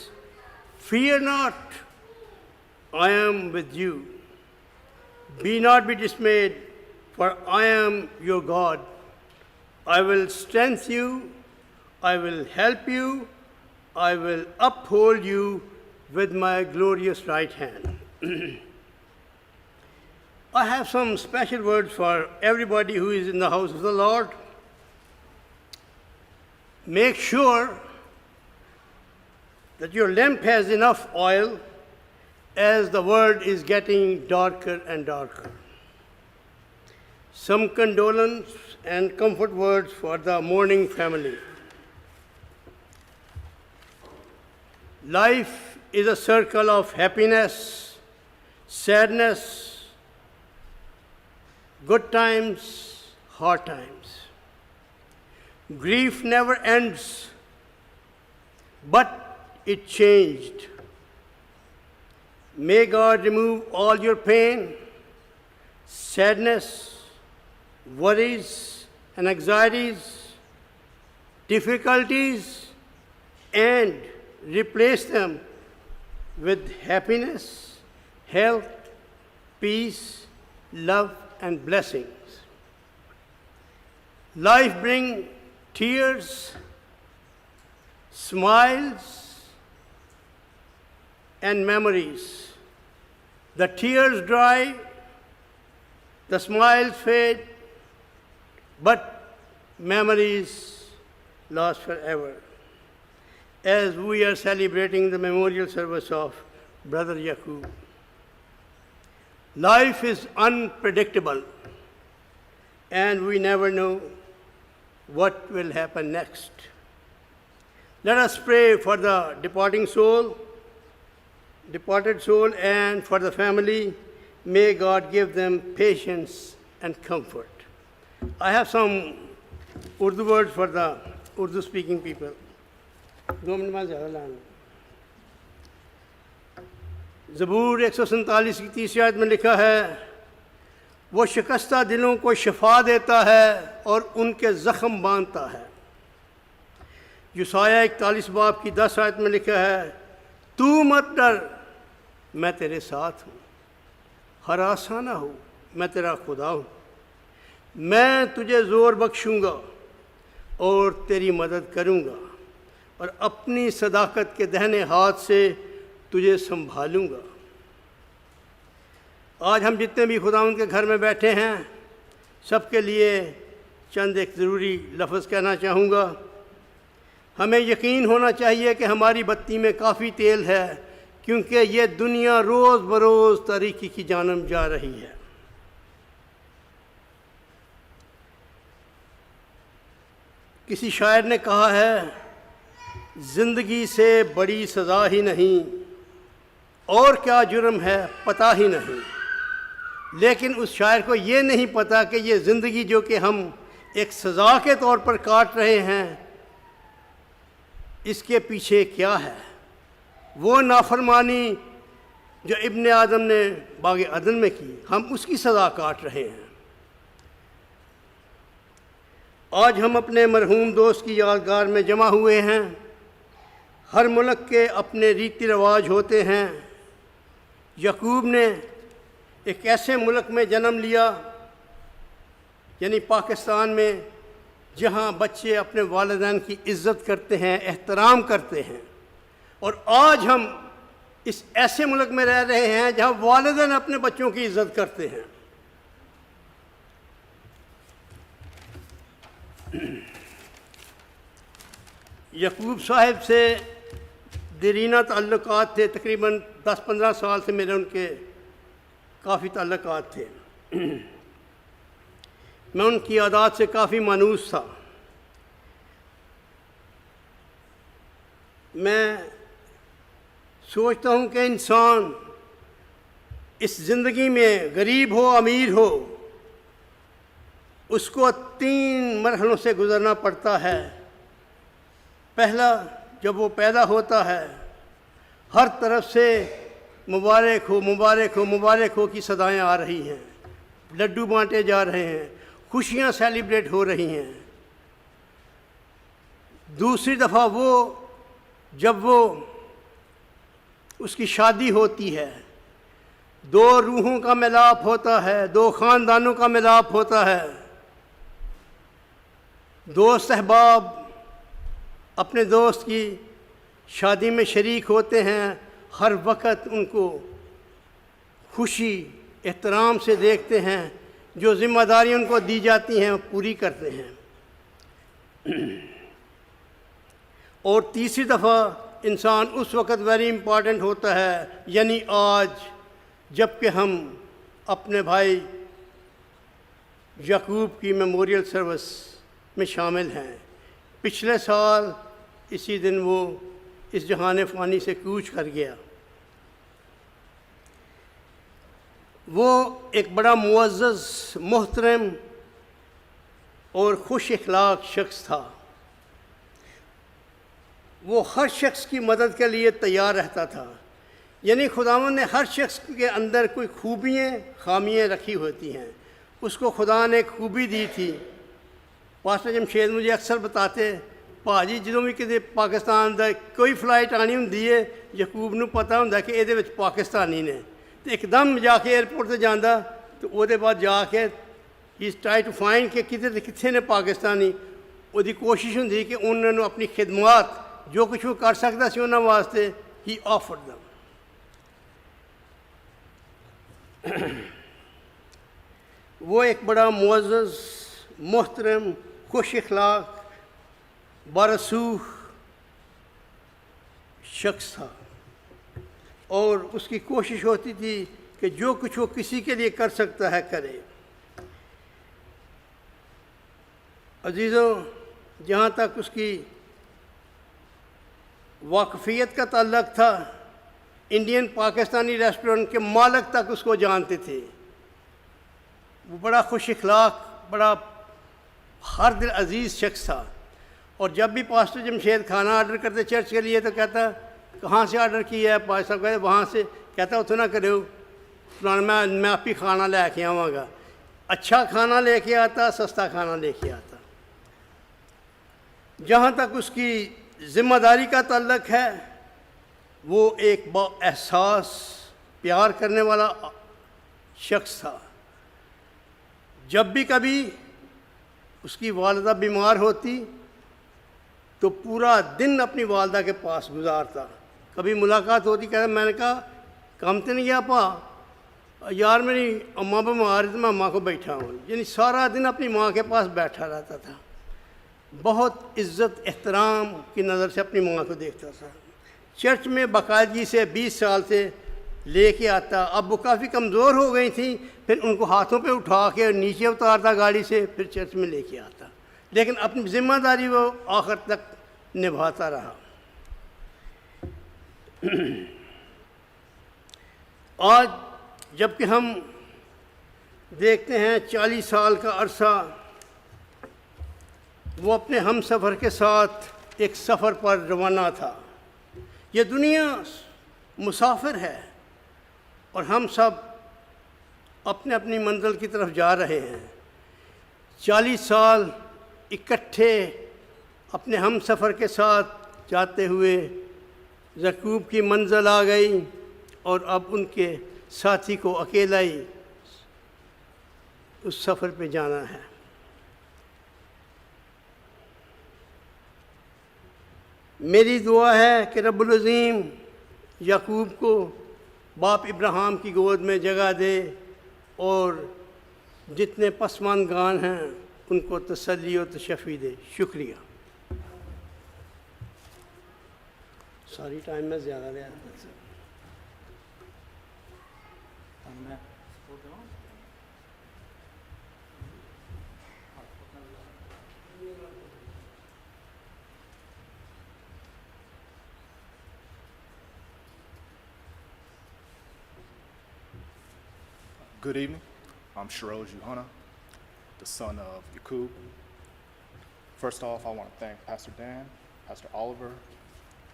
Fear not, I am with you. Be not be dismayed, for I am your God. I will strengthen you, I will help you, I will uphold you with my glorious right hand. I have some special words for everybody who is in the house of the Lord. Make sure that your lamp has enough oil as the world is getting darker and darker. Some condolence and comfort words for the mourning family. Life is a circle of happiness, sadness, good times, hard times. Grief never ends, but it changed. May God remove all your pain, sadness, worries, and anxieties, difficulties, and replace them with happiness, health, peace, love, and blessings. Life brings tears, smiles, and memories. The tears dry, the smiles fade, but memories last forever. As we are celebrating the memorial service of Brother Yaqub, life is unpredictable, and we never know what will happen next. Let us pray for the departed soul, and for the family. May God give them patience and comfort. I have some Urdu words for the Urdu speaking people. 2 minute میں زیادہ لانا. زبور 147 کی 3 آیت میں لکھا ہے, وہ شکستہ دلوں کو شفا دیتا ہے اور ان کے زخم باندھتا ہے. یسایہ 41 باب کی 10 آیت میں لکھا ہے, تو مت ڈر, میں تیرے ساتھ ہوں, ہراساں نہ ہو, میں تیرا خدا ہوں. میں تجھے زور بخشوں گا اور تیری مدد کروں گا, اور اپنی صداقت کے دہنے ہاتھ سے تجھے سنبھالوں گا. آج ہم جتنے بھی خداوند کے گھر میں بیٹھے ہیں, سب کے لیے چند ایک ضروری لفظ کہنا چاہوں گا. ہمیں یقین ہونا چاہیے کہ ہماری بتی میں کافی تیل ہے, کیونکہ یہ دنیا روز بروز تاریکی کی جانب جا رہی ہے. کسی شاعر نے کہا ہے, زندگی سے بڑی سزا ہی نہیں, اور کیا جرم ہے پتہ ہی نہیں. لیکن اس شاعر کو یہ نہیں پتہ کہ یہ زندگی جو کہ ہم ایک سزا کے طور پر کاٹ رہے ہیں, اس کے پیچھے کیا ہے. وہ نافرمانی جو ابن آدم نے باغ عدن میں کی, ہم اس کی سزا کاٹ رہے ہیں. آج ہم اپنے مرحوم دوست کی یادگار میں جمع ہوئے ہیں. ہر ملک کے اپنے ریتی رواج ہوتے ہیں. یعقوب نے ایک ایسے ملک میں جنم لیا, یعنی پاکستان میں, جہاں بچے اپنے والدین کی عزت کرتے ہیں, احترام کرتے ہیں. اور آج ہم اس ایسے ملک میں رہ رہے ہیں جہاں والدین اپنے بچوں کی عزت کرتے ہیں. یعقوب صاحب سے دیرینہ تعلقات تھے، تقریباً 10-15 سال سے میرے ان کے کافی تعلقات تھے. میں ان کی عادات سے کافی مانوس تھا. میں سوچتا ہوں کہ انسان اس زندگی میں غریب ہو امیر ہو اس کو 3 مرحلوں سے گزرنا پڑتا ہے. پہلا، جب وہ پیدا ہوتا ہے ہر طرف سے مبارک ہو مبارک ہو مبارک ہو کی صدائیں آ رہی ہیں، لڈو بانٹے جا رہے ہیں، خوشیاں سیلیبریٹ ہو رہی ہیں. دوسری دفعہ جب وہ اس کی شادی ہوتی ہے، 2 روحوں کا ملاپ ہوتا ہے، 2 خاندانوں کا ملاپ ہوتا ہے. دوست احباب اپنے دوست کی شادی میں شریک ہوتے ہیں، ہر وقت ان کو خوشی احترام سے دیکھتے ہیں، جو ذمہ داریاں ان کو دی جاتی ہیں وہ پوری کرتے ہیں. اور تیسری دفعہ انسان اس وقت ویری امپورٹنٹ ہوتا ہے، یعنی آج، جب کہ ہم اپنے بھائی یعقوب کی میموریل سروس میں شامل ہیں. پچھلے سال اسی دن وہ اس جہان فانی سے کوچ کر گیا. وہ ایک بڑا معزز، محترم اور خوش اخلاق شخص تھا. وہ ہر شخص کی مدد کے لیے تیار رہتا تھا. یعنی خداوند نے ہر شخص کے اندر کوئی خوبیاں خامیاں رکھی ہوتی ہیں. اس کو خدا نے ایک خوبی دی تھی. پاسٹر جمشید مجھے اکثر بتاتے، ਭਾਜੀ ਜਦੋਂ ਵੀ ਕਿਤੇ ਪਾਕਿਸਤਾਨ ਦਾ ਕੋਈ ਫਲਾਈਟ ਆਣੀ ਹੁੰਦੀ ਹੈ ਯਕੂਬ ਨੂੰ ਪਤਾ ਹੁੰਦਾ ਕਿ ਇਹਦੇ ਵਿੱਚ ਪਾਕਿਸਤਾਨੀ ਨੇ, ਤੇ ਇੱਕਦਮ ਜਾ ਕੇ ਏਅਰਪੋਰਟ ਤੇ ਜਾਂਦਾ ਤੇ ਉਹਦੇ ਬਾਅਦ ਜਾ ਕੇ ਹੀ ਟਰਾਈ ਟੂ ਫਾਈਂਡ ਕਿ ਕਿੱਥੇ ਨੇ ਪਾਕਿਸਤਾਨੀ. ਉਹਦੀ ਕੋਸ਼ਿਸ਼ ਹੁੰਦੀ ਕਿ ਉਹਨਾਂ ਨੂੰ ਆਪਣੀ ਖਿਦਮਤ جو کچھ وہ کر سکتا سی انہوں واسطے ہی آفرڈ دم. وہ ایک بڑا معزز، محترم، خوش اخلاق، بارسوخ شخص تھا، اور اس کی کوشش ہوتی تھی کہ جو کچھ وہ کسی کے لیے کر سکتا ہے کرے. عزیزوں، جہاں تک اس کی واقفیت کا تعلق تھا، انڈین پاکستانی ریسٹورنٹ کے مالک تک اس کو جانتے تھے. وہ بڑا خوش اخلاق، بڑا ہر دل عزیز شخص تھا. اور جب بھی پاسٹر جمشید کھانا آرڈر کرتے چرچ کے لیے تو کہتا کہاں سے آرڈر کیا ہے؟ پاسٹر صاحب کہتے وہاں سے. کہتا اتنا نہ کرو فلانا، میں آپ ہی کھانا لے کے آواں گا. اچھا کھانا لے کے آتا، سستا کھانا لے کے آتا. جہاں تک اس کی ذمہ داری کا تعلق ہے، وہ ایک با احساس پیار کرنے والا شخص تھا. جب بھی کبھی اس کی والدہ بیمار ہوتی تو پورا دن اپنی والدہ کے پاس گزارتا. کبھی ملاقات ہوتی، کہتا میں نے کہا کام تو نہیں گیا پا یار، میری اماں بیمار ہے تو میں اماں کو بیٹھا ہوں. یعنی سارا دن اپنی ماں کے پاس بیٹھا رہتا تھا. بہت عزت احترام کی نظر سے اپنی ماں کو دیکھتا تھا. چرچ میں باقاعدگی سے 20 سال سے لے کے آتا. اب وہ کافی کمزور ہو گئی تھیں، پھر ان کو ہاتھوں پہ اٹھا کے نیچے اتارتا گاڑی سے، پھر چرچ میں لے کے آتا. لیکن اپنی ذمہ داری وہ آخر تک نبھاتا رہا. آج جب کہ ہم دیکھتے ہیں 40 سال کا عرصہ وہ اپنے ہم سفر کے ساتھ ایک سفر پر روانہ تھا. یہ دنیا مسافر ہے اور ہم سب اپنے اپنی منزل کی طرف جا رہے ہیں. 40 سال اکٹھے اپنے ہم سفر کے ساتھ جاتے ہوئے یعقوب کی منزل آ گئی، اور اب ان کے ساتھی کو اکیلا ہی اس سفر پہ جانا ہے. میری دعا ہے کہ رب العظیم یعقوب کو باپ ابراہیم کی گود میں جگہ دے، اور جتنے پسماندگان ہیں ان کو تسلی و تشفی دے. شکریہ. ساری ٹائم میں زیادہ لیا. Good evening. I'm Shiroj Yohana, the son of Yakub. First off, I want to thank Pastor Dan, Pastor Oliver,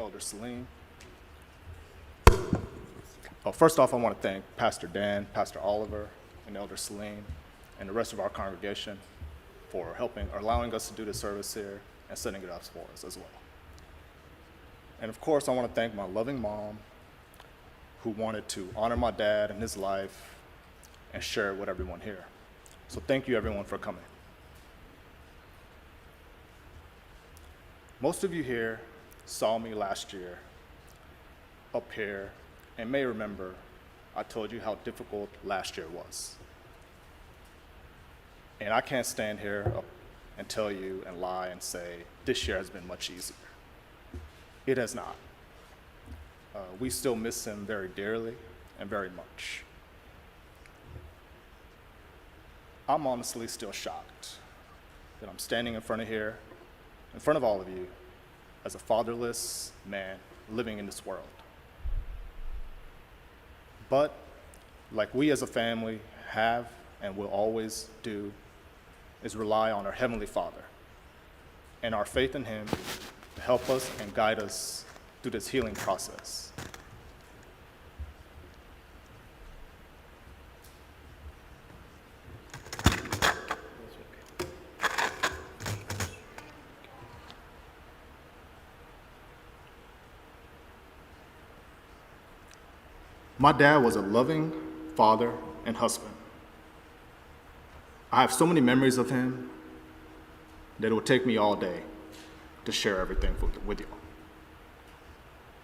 Elder Salim. First off, I want to thank Pastor Dan, Pastor Oliver, and Elder Salim, and the rest of our congregation for helping or allowing us to do this service here and setting it up for us as well. And of course, I want to thank my loving mom who wanted to honor my dad and his life and share it with everyone here. So thank you everyone for coming. Most of you here saw me last year up here and may remember I told you how difficult last year was. And I can't stand here and tell you and lie and say this year has been much easier. It has not. We still miss him very dearly and very much. I'm honestly still shocked that I'm standing in front of all of you, as a fatherless man living in this world. But like we as a family have and will always do, is rely on our Heavenly Father and our faith in Him to help us and guide us through this healing process. My dad was a loving father and husband. I have so many memories of him that it would take me all day to share everything with you.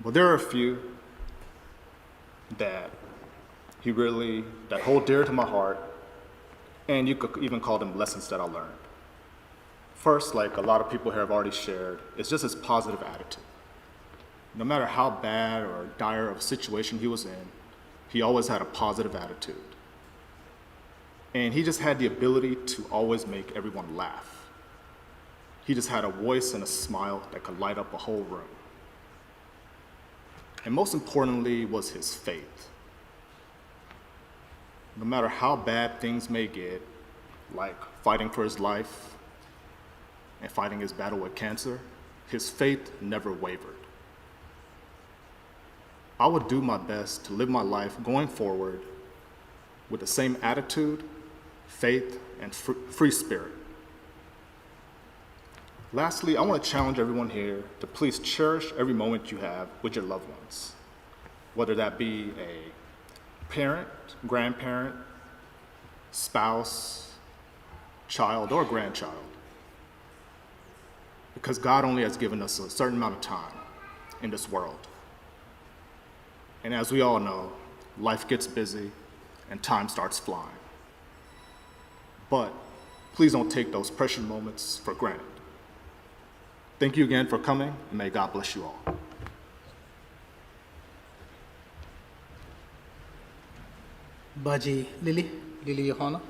But there are a few that hold dear to my heart, and you could even call them lessons that I learned. First, like a lot of people here have already shared, it's just his positive attitude. No matter how bad or dire of a situation he was in, he always had a positive attitude. And he just had the ability to always make everyone laugh. He just had a voice and a smile that could light up a whole room. And most importantly was his faith. No matter how bad things may get, like fighting for his life and fighting his battle with cancer, his faith never wavered. I would do my best to live my life going forward with the same attitude, faith, and free spirit. Lastly, I want to challenge everyone here to please cherish every moment you have with your loved ones, whether that be a parent, grandparent, spouse, child, or grandchild. Because God only has given us a certain amount of time in this world. And as we all know, life gets busy and time starts flying. But please don't take those precious moments for granted. Thank you again for coming, and may God bless you all. Baji Lily Yohana.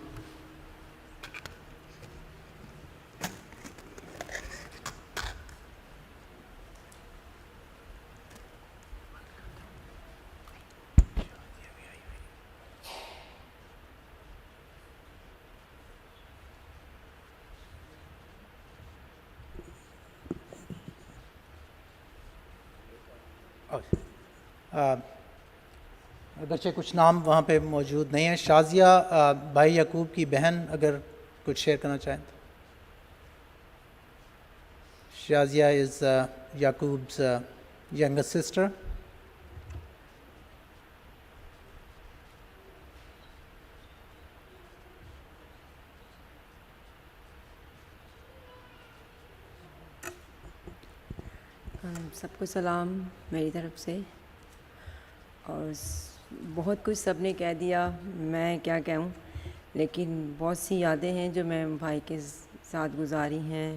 اگرچہ کچھ نام وہاں پہ موجود نہیں ہیں. شازیہ بھائی یعقوب کی بہن اگر کچھ شیئر کرنا چاہیں تو. شازیہ از یعقوب's younger sister. سب کو سلام میری طرف سے. اور بہت کچھ سب نے کہہ دیا, میں کیا کہوں, لیکن بہت سی یادیں ہیں جو میں بھائی کے ساتھ گزاری ہیں.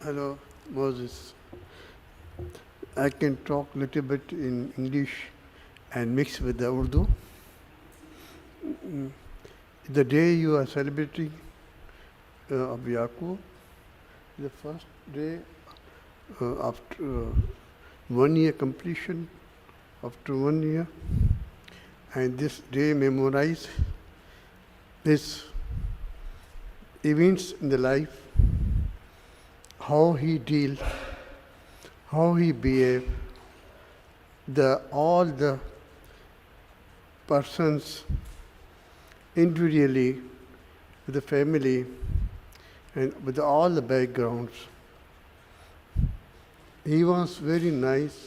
Hello, Moses. I can talk a little bit in English and mix with the Urdu. The day you are celebrating of Yaqub, the first day after 1 year completion, after 1 year, and this day memorize this events in the life, how he deal, how he behave, all the persons individually, with the family, and with all the backgrounds. He was very nice,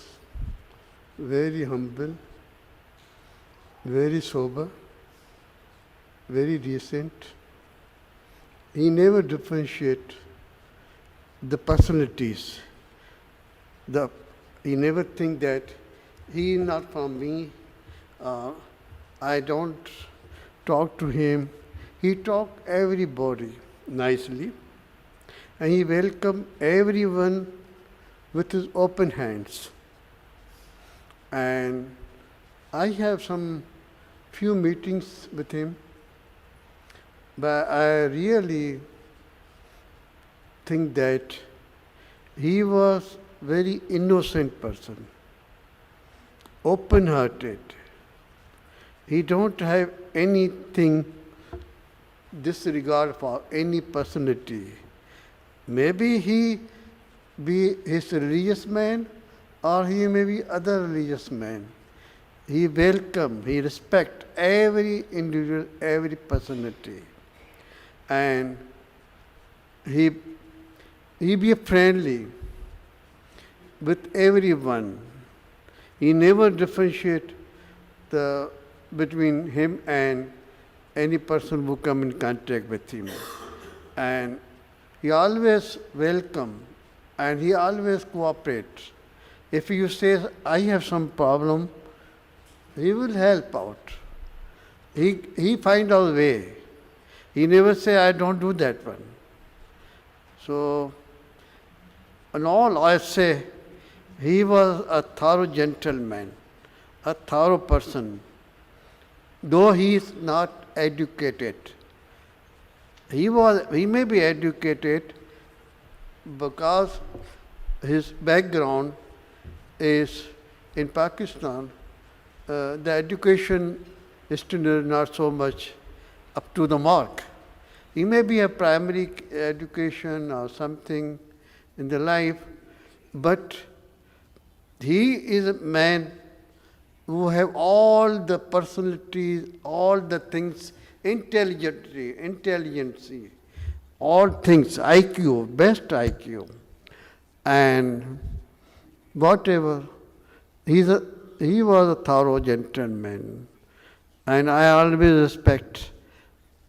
very humble, very sober, very decent. He never differentiate the personalities. He never think that he is not from me, I don't talk to him. He talk everybody nicely, and he welcome everyone with his open hands. And I have some few meetings with him, but I really think that he was very innocent person, open-hearted. He don't have anything disregard for any personality. Maybe he be his religious man, or he may be other religious man. He welcome, he respect every individual, every personality, and he be friendly with everyone. He never differentiate between him and any person who come in contact with him. And he always welcome, and he always cooperates. If you say, I have some problem, he will help out. He find out a way. He never say, I don't do that one. So, in all, I say, he was a thorough gentleman, a thorough person, though he is not educated. He may be educated because his background is in Pakistan. The education standard is not so much up to the mark. He may be a primary education or something in the life, but he is a man who have all the personalities, all the things, intelligence, all things, IQ, best IQ, and whatever. He was a thorough gentleman, and I always respect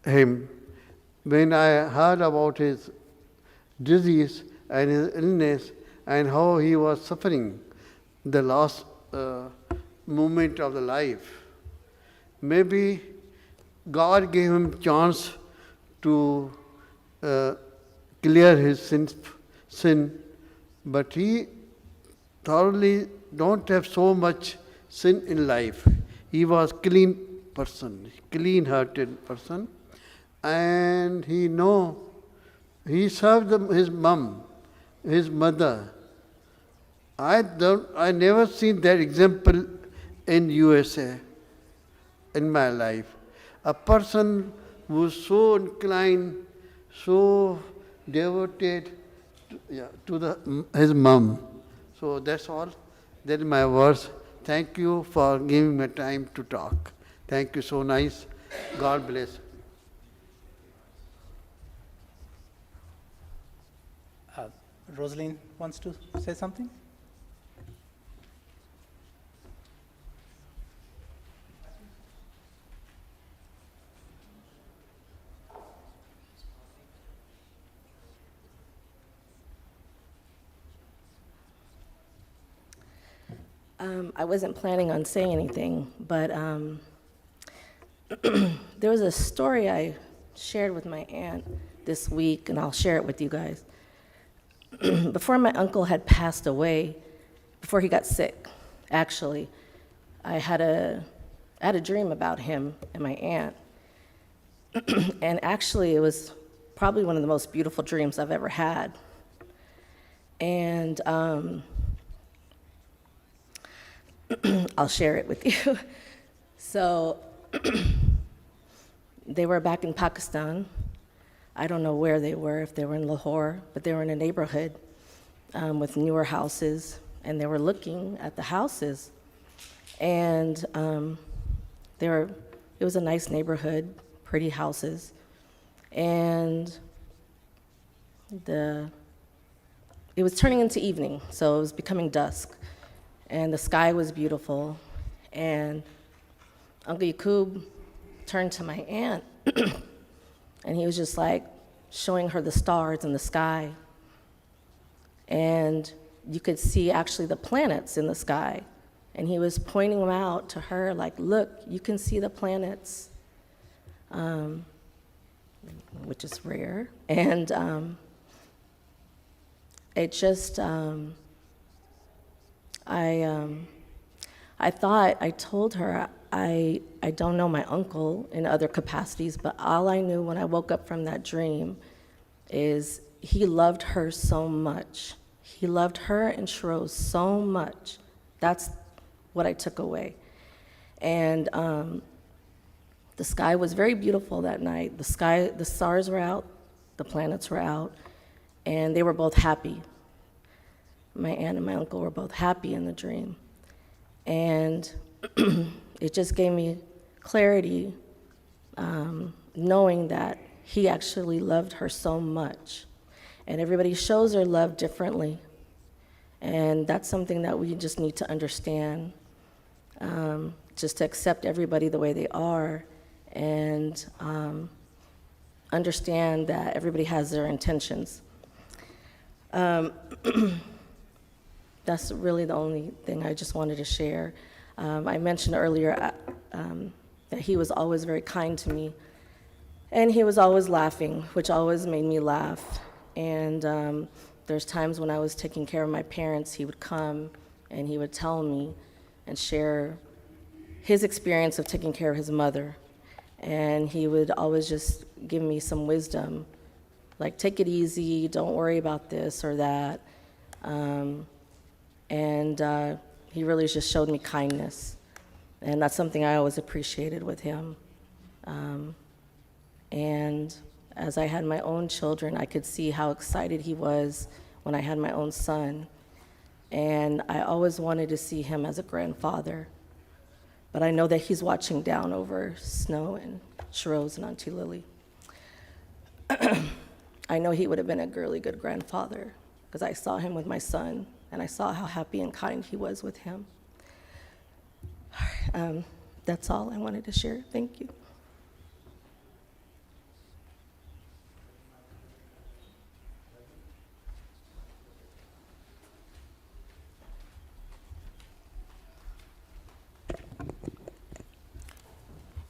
him. When I heard about his disease and his illness and how he was suffering the last moment of the life, maybe God gave him chance to clear his sin, but he thoroughly don't have so much sin in life. He was clean person, clean-hearted person, and he served his mom, his mother. I never seen that example in USA in my life. A person who is so inclined, so devoted to his mom. So that's all. That is my words. Thank you for giving me time to talk. Thank you, so nice. God bless. Rosaline wants to say something? I wasn't planning on saying anything, but there was a story I shared with my aunt this week, and I'll share it with you guys. Before my uncle had passed away, before he got sick, actually, I had a dream about him and my aunt. And actually, it was probably one of the most beautiful dreams I've ever had. And I'll share it with you. So they were back in Pakistan. I don't know where they were, if they were in Lahore, but they were in a neighborhood with newer houses, and they were looking at the houses. And it was a nice neighborhood, pretty houses. And it was turning into evening, so it was becoming dusk. And the sky was beautiful. And Uncle Yaqub turned to my aunt, and he was just like showing her the stars in the sky. And you could see actually the planets in the sky. And he was pointing them out to her, like, look, you can see the planets, which is rare. And it just, I told her, I don't know my uncle in other capacities, but all I knew when I woke up from that dream is he loved her so much. He loved her and Shiro so much. That's what I took away. And the sky was very beautiful that night. The stars were out, the planets were out, and they were both happy. My aunt and my uncle were both happy in the dream. And it just gave me clarity, knowing that he actually loved her so much. And everybody shows their love differently. And that's something that we just need to understand, just to accept everybody the way they are, and understand that everybody has their intentions. That's really the only thing I just wanted to share. I mentioned earlier that he was always very kind to me, and he was always laughing, which always made me laugh. And there's times when I was taking care of my parents, he would come and he would tell me and share his experience of taking care of his mother. And he would always just give me some wisdom, like, take it easy, don't worry about this or that. He really just showed me kindness. And that's something I always appreciated with him. And as I had my own children, I could see how excited he was when I had my own son. And I always wanted to see him as a grandfather. But I know that he's watching down over Snow and Shrose and Auntie Lily. I know he would have been a really good grandfather because I saw him with my son, and I saw how happy and kind he was with him. That's all I wanted to share. Thank you.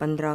15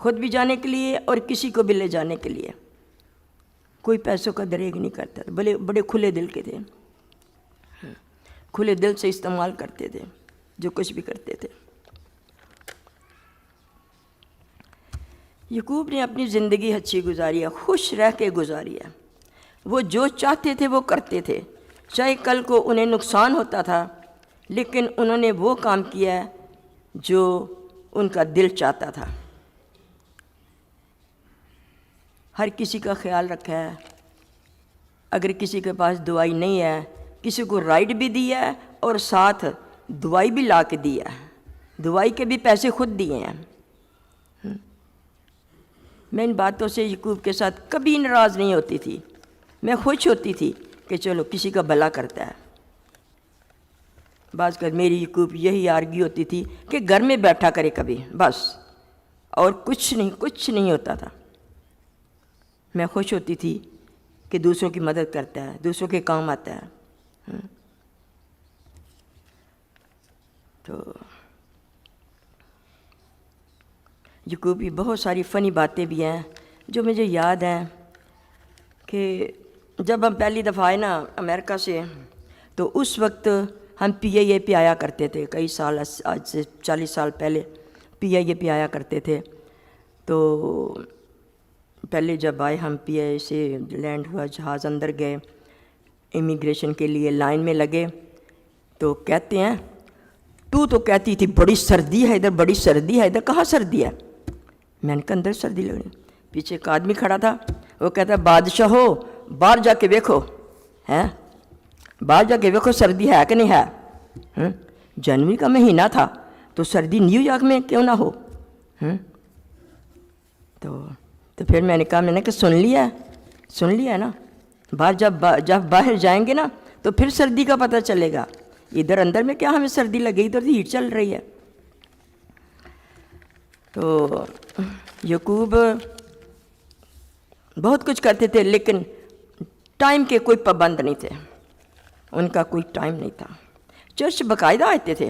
خود بھی جانے کے لیے اور کسی کو بھی لے جانے کے لیے. کوئی پیسوں کا دریغ نہیں کرتا تھا. بڑے کھلے دل کے تھے, کھلے دل سے استعمال کرتے تھے جو کچھ بھی کرتے تھے. یعقوب نے اپنی زندگی اچھی گزاری ہے, خوش رہ کے گزاری ہے. وہ جو چاہتے تھے وہ کرتے تھے, چاہے کل کو انہیں نقصان ہوتا تھا, لیکن انہوں نے وہ کام کیا ہے جو ان کا دل چاہتا تھا. ہر کسی کا خیال رکھا ہے. اگر کسی کے پاس دوائی نہیں ہے, کسی کو رائڈ بھی دی ہے اور ساتھ دوائی بھی لا کے دی ہے. دوائی کے بھی پیسے خود دیے ہیں. میں ان باتوں سے یعقوب کے ساتھ کبھی ناراض نہیں ہوتی تھی. میں خوش ہوتی تھی کہ چلو کسی کا بھلا کرتا ہے. بعض کر میری یعقوب یہی آرگی ہوتی تھی کہ گھر میں بیٹھا کرے کبھی بس, اور کچھ نہیں ہوتا تھا. میں خوش ہوتی تھی کہ دوسروں کی مدد کرتا ہے, دوسروں کے کام آتا ہے. تو یعقوب کی بہت ساری فنی باتیں بھی ہیں جو مجھے یاد ہیں کہ جب ہم پہلی دفعہ آئے نا امریکہ سے, تو اس وقت ہم پی آئی اے پہ آیا کرتے تھے. کئی سال, آج سے 40 سال پہلے پی آئی اے پہ آیا کرتے تھے. تو پہلے جب آئے ہم پی آئی اے سے لینڈ ہوا, جہاز اندر گئے, امیگریشن کے لیے لائن میں لگے, تو کہتے ہیں تو کہتی تھی بڑی سردی ہے ادھر, بڑی سردی ہے ادھر. کہاں سردی ہے؟ میں نے کہا اندر سردی لگ رہی. پیچھے ایک آدمی کھڑا تھا, وہ کہتا ہے بادشاہ ہو باہر جا کے دیکھو, ہیں باہر جا کے دیکھو سردی ہے کہ نہیں ہے. جنوری کا مہینہ تھا تو سردی نیو یارک میں کیوں نہ ہو. تو پھر میں نے کہا سن لیا ہے نا, باہر جب باہر جائیں گے نا تو پھر سردی کا پتہ چلے گا. ادھر اندر میں کیا ہمیں سردی لگے, ادھر ہیٹ چل رہی ہے. تو یعقوب بہت کچھ کرتے تھے, لیکن ٹائم کے کوئی پابند نہیں تھے. ان کا کوئی ٹائم نہیں تھا. چرچ باقاعدہ آتے تھے,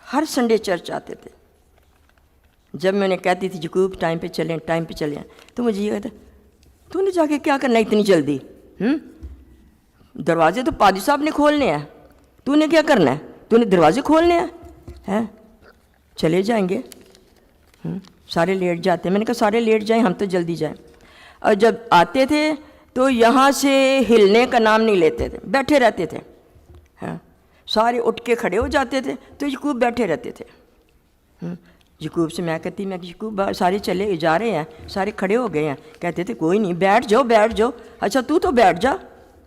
ہر سنڈے چرچ آتے تھے. جب میں نے کہتی تھی یعقوب ٹائم پہ چلیں, تو مجھے یہ کہتا تو نے جا کے کیا کرنا اتنی جلدی, دروازے تو پادری صاحب نے کھولنے ہیں, تو نے کیا کرنا ہے, تو نے دروازے کھولنے ہیں. چلے جائیں گے. سارے لیٹ جاتے ہیں. میں نے کہا سارے لیٹ جائیں, ہم تو جلدی جائیں. اور جب آتے تھے تو یہاں سے ہلنے کا نام نہیں لیتے تھے, بیٹھے رہتے تھے. سارے اٹھ کے کھڑے ہو جاتے تھے تو یعقوب بیٹھے رہتے تھے. یعقوب سے میں کہتی, میں یعقوب سارے چلے جا رہے ہیں, سارے کھڑے ہو گئے ہیں. کہتے تھے کوئی نہیں, بیٹھ جاؤ. اچھا تو بیٹھ جا.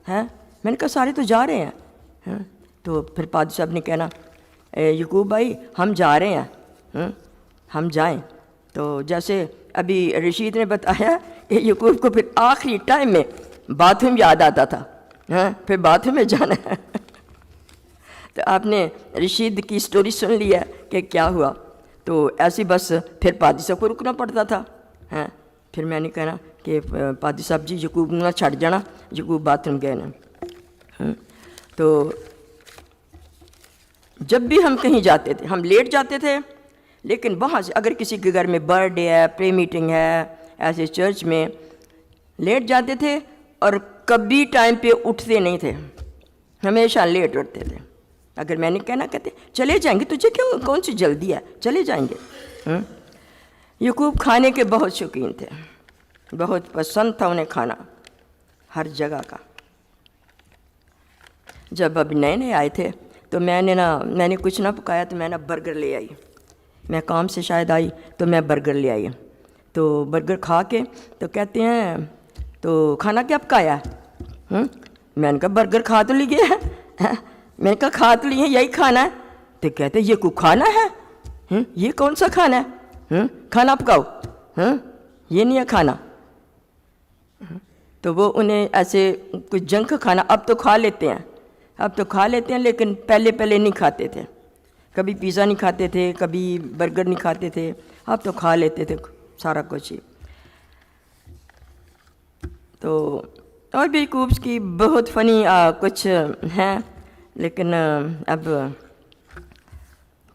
میں نے کہا سارے تو جا رہے ہیں. تو پھر پادری صاحب نے کہنا یعقوب بھائی ہم جا رہے ہیں, ہم جائیں. تو جیسے ابھی رشید نے بتایا کہ یعقوب کو پھر آخری ٹائم میں باتھ روم یاد آتا تھا, پھر باتھ روم میں جانا ہے. تو آپ نے رشید کی سٹوری سن لی ہے کہ کیا ہوا. تو ایسی بس پھر پادری صاحب کو رکنا پڑتا تھا. پھر میں نے کہنا کہ پادری صاحب جی یعقوب نہ چھڑ جانا, یعقوب باتھ روم گئے نا. تو جب بھی ہم کہیں جاتے تھے ہم لیٹ جاتے تھے, لیکن وہاں سے اگر کسی کے گھر میں برتھ ڈے ہے, پرے میٹنگ ہے, ایسے چرچ میں لیٹ جاتے تھے اور کبھی ٹائم پہ اٹھتے نہیں تھے, ہمیشہ لیٹ اٹھتے تھے. اگر میں نے کہنا کہتے چلے جائیں گے, تجھے کون سی جلدی ہے, چلے جائیں گے. یعقوب کھانے کے بہت شوقین تھے, بہت پسند تھا انہیں کھانا ہر جگہ کا. جب ابھی نئے آئے تھے تو میں نے کچھ نہ پکایا تو میں نے برگر لے آئی. میں کام سے شاید آئی تو میں برگر لے آئی. تو برگر کھا کے تو کہتے ہیں تو کھانا کیا پکایا ہے. میں نے کہا برگر کھا تو لیے ہے. میں نے کہا کھا تو لیے یہی کھانا ہے. تو کہتے یہ کو کھانا ہے, یہ کون سا کھانا ہے, کھانا پکاؤ, یہ نہیں ہے کھانا. تو وہ انہیں ایسے کچھ جنک کھانا اب تو کھا لیتے ہیں, لیکن پہلے نہیں کھاتے تھے. کبھی پیزا نہیں کھاتے تھے, کبھی برگر نہیں کھاتے تھے, اب تو کھا لیتے تھے سارا کچھ ہی. تو اور بھی یعقوب کی بہت فنی کچھ ہیں, لیکن اب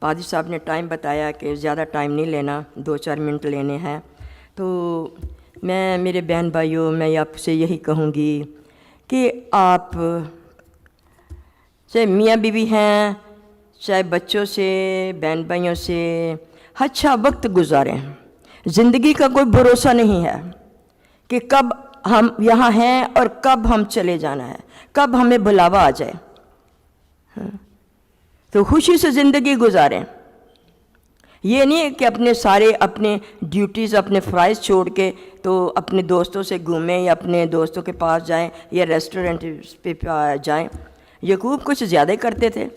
پادری صاحب نے ٹائم بتایا کہ زیادہ ٹائم نہیں لینا, 2-4 منٹ لینے ہیں. تو میں میرے بہن بھائیوں میں آپ سے یہی کہوں گی کہ آپ چاہے میاں بیوی ہیں, چاہے بچوں سے, بہن بھائیوں سے اچھا وقت گزاریں. زندگی کا کوئی بھروسہ نہیں ہے کہ کب ہم یہاں ہیں اور کب ہم چلے جانا ہے, کب ہمیں بلاوا آ جائے. تو خوشی سے زندگی گزاریں. یہ نہیں ہے کہ اپنے ڈیوٹیز, اپنے فرائض چھوڑ کے تو اپنے دوستوں سے گھومیں یا اپنے دوستوں کے پاس جائیں یا ریسٹورنٹ پہ جائیں. یعقوب کچھ زیادہ کرتے تھے.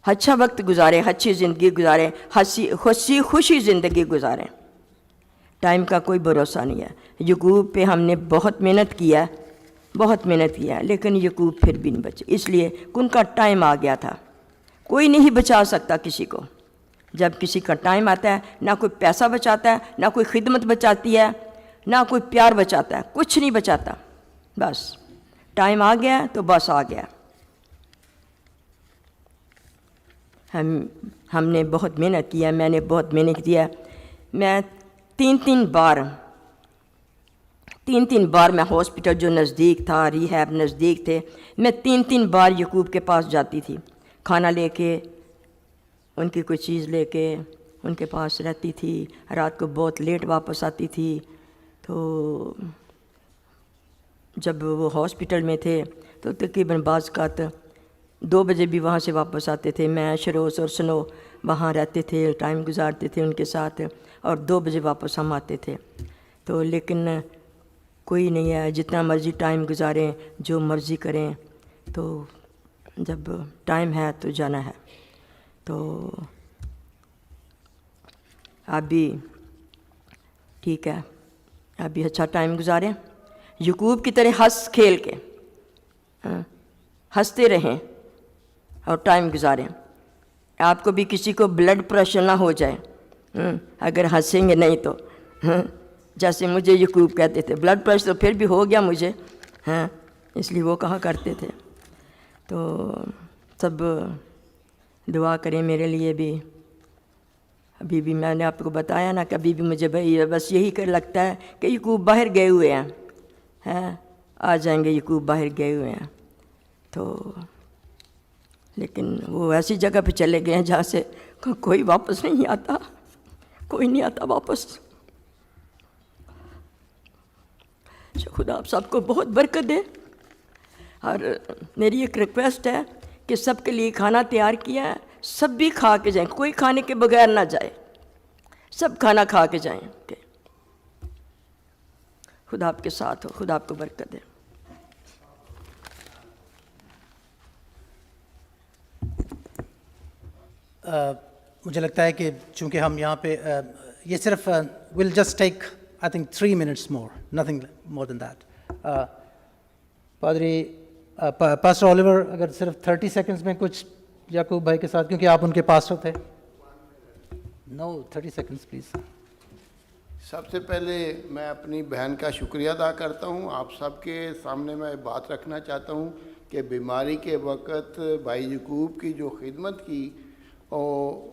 اچھا وقت گزاریں, اچھی زندگی گزاریں, خوشی زندگی گزاریں. ٹائم کا کوئی بھروسہ نہیں ہے. یعقوب پہ ہم نے بہت محنت کیا ہے, لیکن یعقوب پھر بھی نہیں بچے, اس لیے ان کا ٹائم آ گیا تھا. کوئی نہیں بچا سکتا کسی کو. جب کسی کا ٹائم آتا ہے, نہ کوئی پیسہ بچاتا ہے, نہ کوئی خدمت بچاتی ہے, نہ کوئی پیار بچاتا ہے, کچھ نہیں بچاتا. بس ٹائم آ گیا تو بس آ گیا. ہم نے بہت محنت کیا, میں نے بہت محنت کیا. میں تین بار میں ہاسپٹل جو نزدیک تھا, ریہیب نزدیک تھے, میں 3 بار یعقوب کے پاس جاتی تھی. کھانا لے کے, ان کی کوئی چیز لے کے ان کے پاس رہتی تھی. رات کو بہت لیٹ واپس آتی تھی. تو جب وہ ہاسپٹل میں تھے تو تقریباً بعض اوقات 2 بجے بھی وہاں سے واپس آتے تھے. میں شروز اور سنو وہاں رہتے تھے, ٹائم گزارتے تھے ان کے ساتھ, اور 2 بجے واپس ہم آتے تھے. تو لیکن کوئی نہیں ہے, جتنا مرضی ٹائم گزاریں, جو مرضی کریں, تو جب ٹائم ہے تو جانا ہے. تو آپ بھی ٹھیک ہے, آپ بھی اچھا ٹائم گزاریں. یعقوب کی طرح ہنس کھیل کے ہنستے رہیں اور ٹائم گزاریں. آپ کو بھی کسی کو بلڈ پریشر نہ ہو جائے اگر ہنسیں گے نہیں تو. جیسے مجھے یعقوب کہتے تھے, بلڈ پریشر تو پھر بھی ہو گیا مجھے, اس لیے وہ کہا کرتے تھے. تو سب دعا کریں میرے لیے بھی. ابھی بھی میں نے آپ کو بتایا نا کہ ابھی بھی مجھے بس یہی لگتا ہے کہ یعقوب باہر گئے ہوئے ہیں, آ جائیں گے یعقوب باہر گئے ہوئے ہیں. تو لیکن وہ ایسی جگہ پہ چلے گئے ہیں جہاں سے کوئی واپس نہیں آتا, کوئی نہیں آتا واپس. خدا آپ سب کو بہت برکت دے. اور میری ایک ریکویسٹ ہے کہ سب کے لیے کھانا تیار کیا ہے, سب بھی کھا کے جائیں, کوئی کھانے کے بغیر نہ جائے, سب کھانا کھا کے جائیں. خدا آپ کے ساتھ ہو, خدا آپ کو برکت دے. مجھے لگتا ہے کہ چونکہ ہم یہاں پہ یہ صرف will just take I think 3 minutes more, nothing more than that. پادری پاسٹر اولیور اگر صرف 30 seconds میں کچھ یعقوب بھائی کے ساتھ, کیونکہ آپ ان کے پاسٹر تھے. No, 30 seconds please. سب سے پہلے میں اپنی بہن کا شکریہ ادا کرتا ہوں. آپ سب کے سامنے میں بات رکھنا چاہتا ہوں کہ بیماری کے وقت بھائی یعقوب کی جو خدمت کی, اور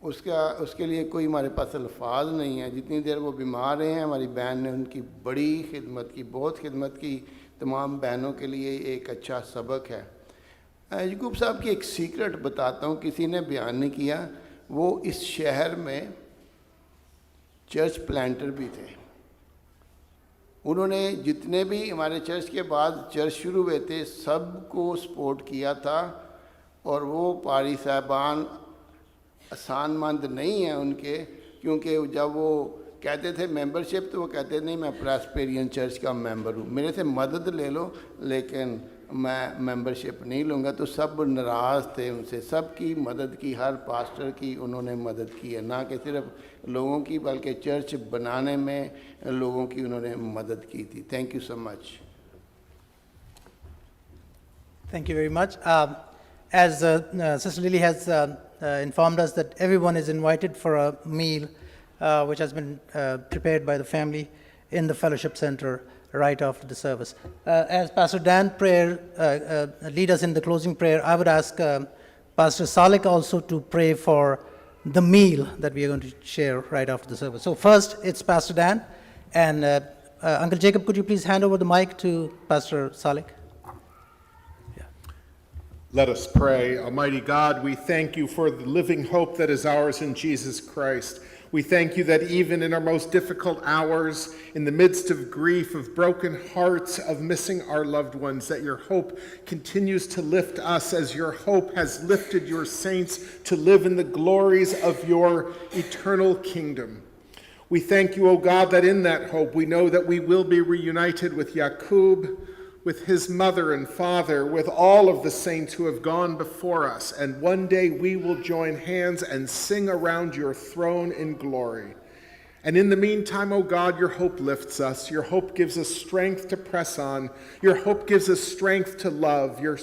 اس کے لیے کوئی ہمارے پاس الفاظ نہیں ہیں. جتنی دیر وہ بیمار رہے ہیں, ہماری بہن نے ان کی بڑی خدمت کی, بہت خدمت کی. تمام بہنوں کے لیے ایک اچھا سبق ہے. یعقوب صاحب کی ایک سیکرٹ بتاتا ہوں, کسی نے بیان نہیں کیا. وہ اس شہر میں چرچ پلانٹر بھی تھے. انہوں نے جتنے بھی ہمارے چرچ کے بعد چرچ شروع ہوئے تھے سب کو سپورٹ کیا تھا. اور وہ پاری صاحبان آسان مند نہیں ہیں ان کے, کیونکہ جب وہ کہتے تھے ممبرشپ تو وہ کہتے نہیں میں پریسپیرین چرچ کا ممبر ہوں, میرے سے مدد لے لو لیکن میں ممبرشپ نہیں لوں گا. تو سب ناراض تھے ان سے. سب کی مدد کی, ہر پاسٹر کی انہوں نے مدد کی ہے, نہ کہ صرف لوگوں کی بلکہ چرچ بنانے میں لوگوں کی انہوں نے مدد کی تھی. Thank you so much. Thank you very much. As Sister Lily has informed us that everyone is invited for a meal which has been prepared by the family in the Fellowship Center right after the service. As Pastor Dan lead us in the closing prayer, I would ask Pastor Salik also to pray for the meal that we are going to share right after the service. So first, it's Pastor Dan. And Uncle Jacob, could you please hand over the mic to Pastor Salik? Let us pray. Almighty God, we thank you for the living hope that is ours in Jesus Christ. We thank you that even in our most difficult hours, in the midst of grief, of broken hearts, of missing our loved ones, that your hope continues to lift us as your hope has lifted your saints to live in the glories of your eternal kingdom. We thank you, O God, that in that hope we know that we will be reunited with Yaqub, with his mother and father, with all of the saints who have gone before us, and one day we will join hands and sing around your throne in glory. And in the meantime, O God, your hope lifts us. Your hope gives us strength to press on. Your hope gives us strength to love. Your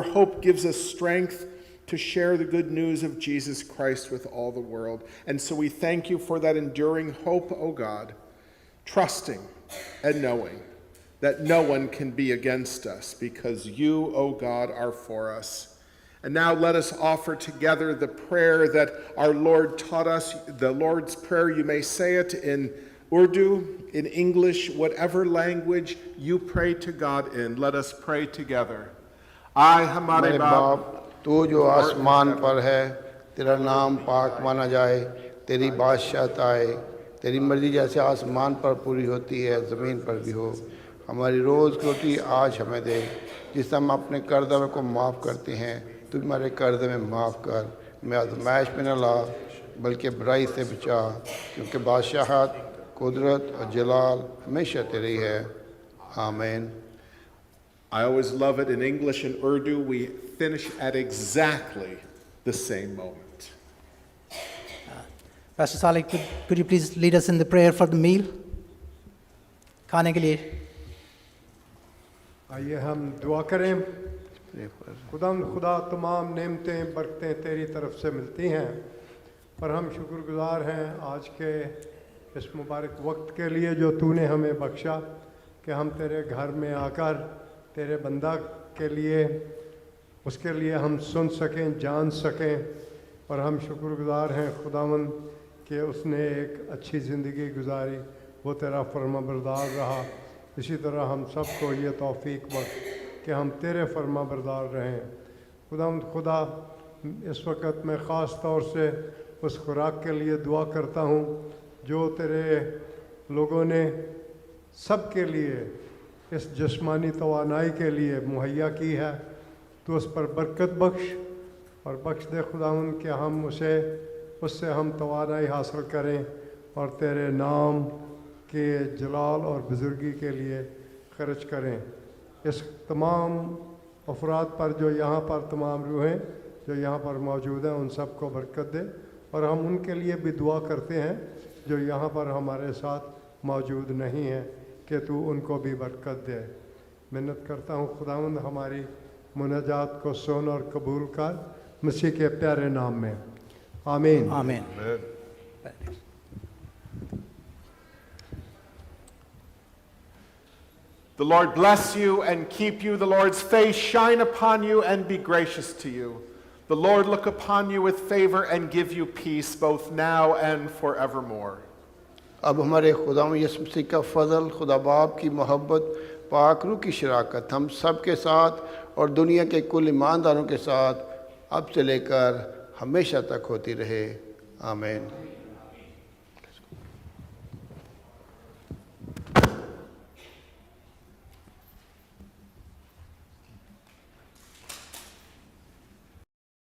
hope gives us strength to share the good news of Jesus Christ with all the world. And so we thank you for that enduring hope, O God, trusting and knowing that no one can be against us because you, O God, are for us. And now let us offer together the prayer that our Lord taught us, the Lord's Prayer. You may say it in Urdu, in English, whatever language you pray to God in. Let us pray together. Ay hamare baap, تو جو آسمان پر ہے تیرا نام پاک مانا جائے تیری بادشاہت آئے تیری مرضی جیسے آسمان پر پوری ہوتی ہے زمین پر بھی ہو ہماری روز کی روٹی آج ہمیں دے جس ہم اپنے قرضوں کو معاف کرتے ہیں تو ہمارے قرض میں معاف کر میں آزمائش میں نہ لا بلکہ برائی سے بچا کیونکہ بادشاہت قدرت اور جلال ہمیشہ تیری ہے آمین. I always love it in English and Urdu. We finish at exactly the same moment. Pastor Salik, could you please lead us in the prayer for the meal? کھانے کے لیے. آئیے ہم دعا کریں. خدا تمام نعمتیں برکتیں تیری طرف سے ملتی ہیں پر ہم شکر گزار ہیں آج کے اس مبارک وقت کے لیے جو تو نے ہمیں بخشا کہ ہم تیرے گھر میں آ کر تیرے بندہ کے لیے اس کے لیے ہم سن سکیں جان سکیں اور ہم شکر گزار ہیں خداوند کہ اس نے ایک اچھی زندگی گزاری وہ تیرا فرما بردار رہا. اسی طرح ہم سب کو یہ توفیق بخش کہ ہم تیرے فرما بردار رہیں. خدا اس وقت میں خاص طور سے اس خوراک کے لیے دعا کرتا ہوں جو تیرے لوگوں نے سب کے لیے اس جسمانی توانائی کے لیے مہیا کی ہے. تو اس پر برکت بخش اور بخش دے خداوند کہ ہم اس سے ہم توانائی حاصل کریں اور تیرے نام کے جلال اور بزرگی کے لیے خرچ کریں. اس تمام افراد پر جو یہاں پر تمام روحیں جو یہاں پر موجود ہیں ان سب کو برکت دے اور ہم ان کے لیے بھی دعا کرتے ہیں جو یہاں پر ہمارے ساتھ موجود نہیں ہیں کہ تو ان کو بھی برکت دے. منت کرتا ہوں خداوند ہماری مناجات کو سن اور قبول کر مسیح کے پیارے نام میں آمین. آمین. The Lord bless you and keep you. The Lord's face shine upon you and be gracious to you. The Lord look upon you with favor and give you peace both now and forevermore. اب ہمارے خدا یسوع مسیح کا فضل خدا باپ کی محبت پاک روح کی شراکت ہم سب کے ساتھ اور دنیا کے کل ایمانداروں کے ساتھ اب سے لے کر ہمیشہ تک ہوتی رہے. آمین.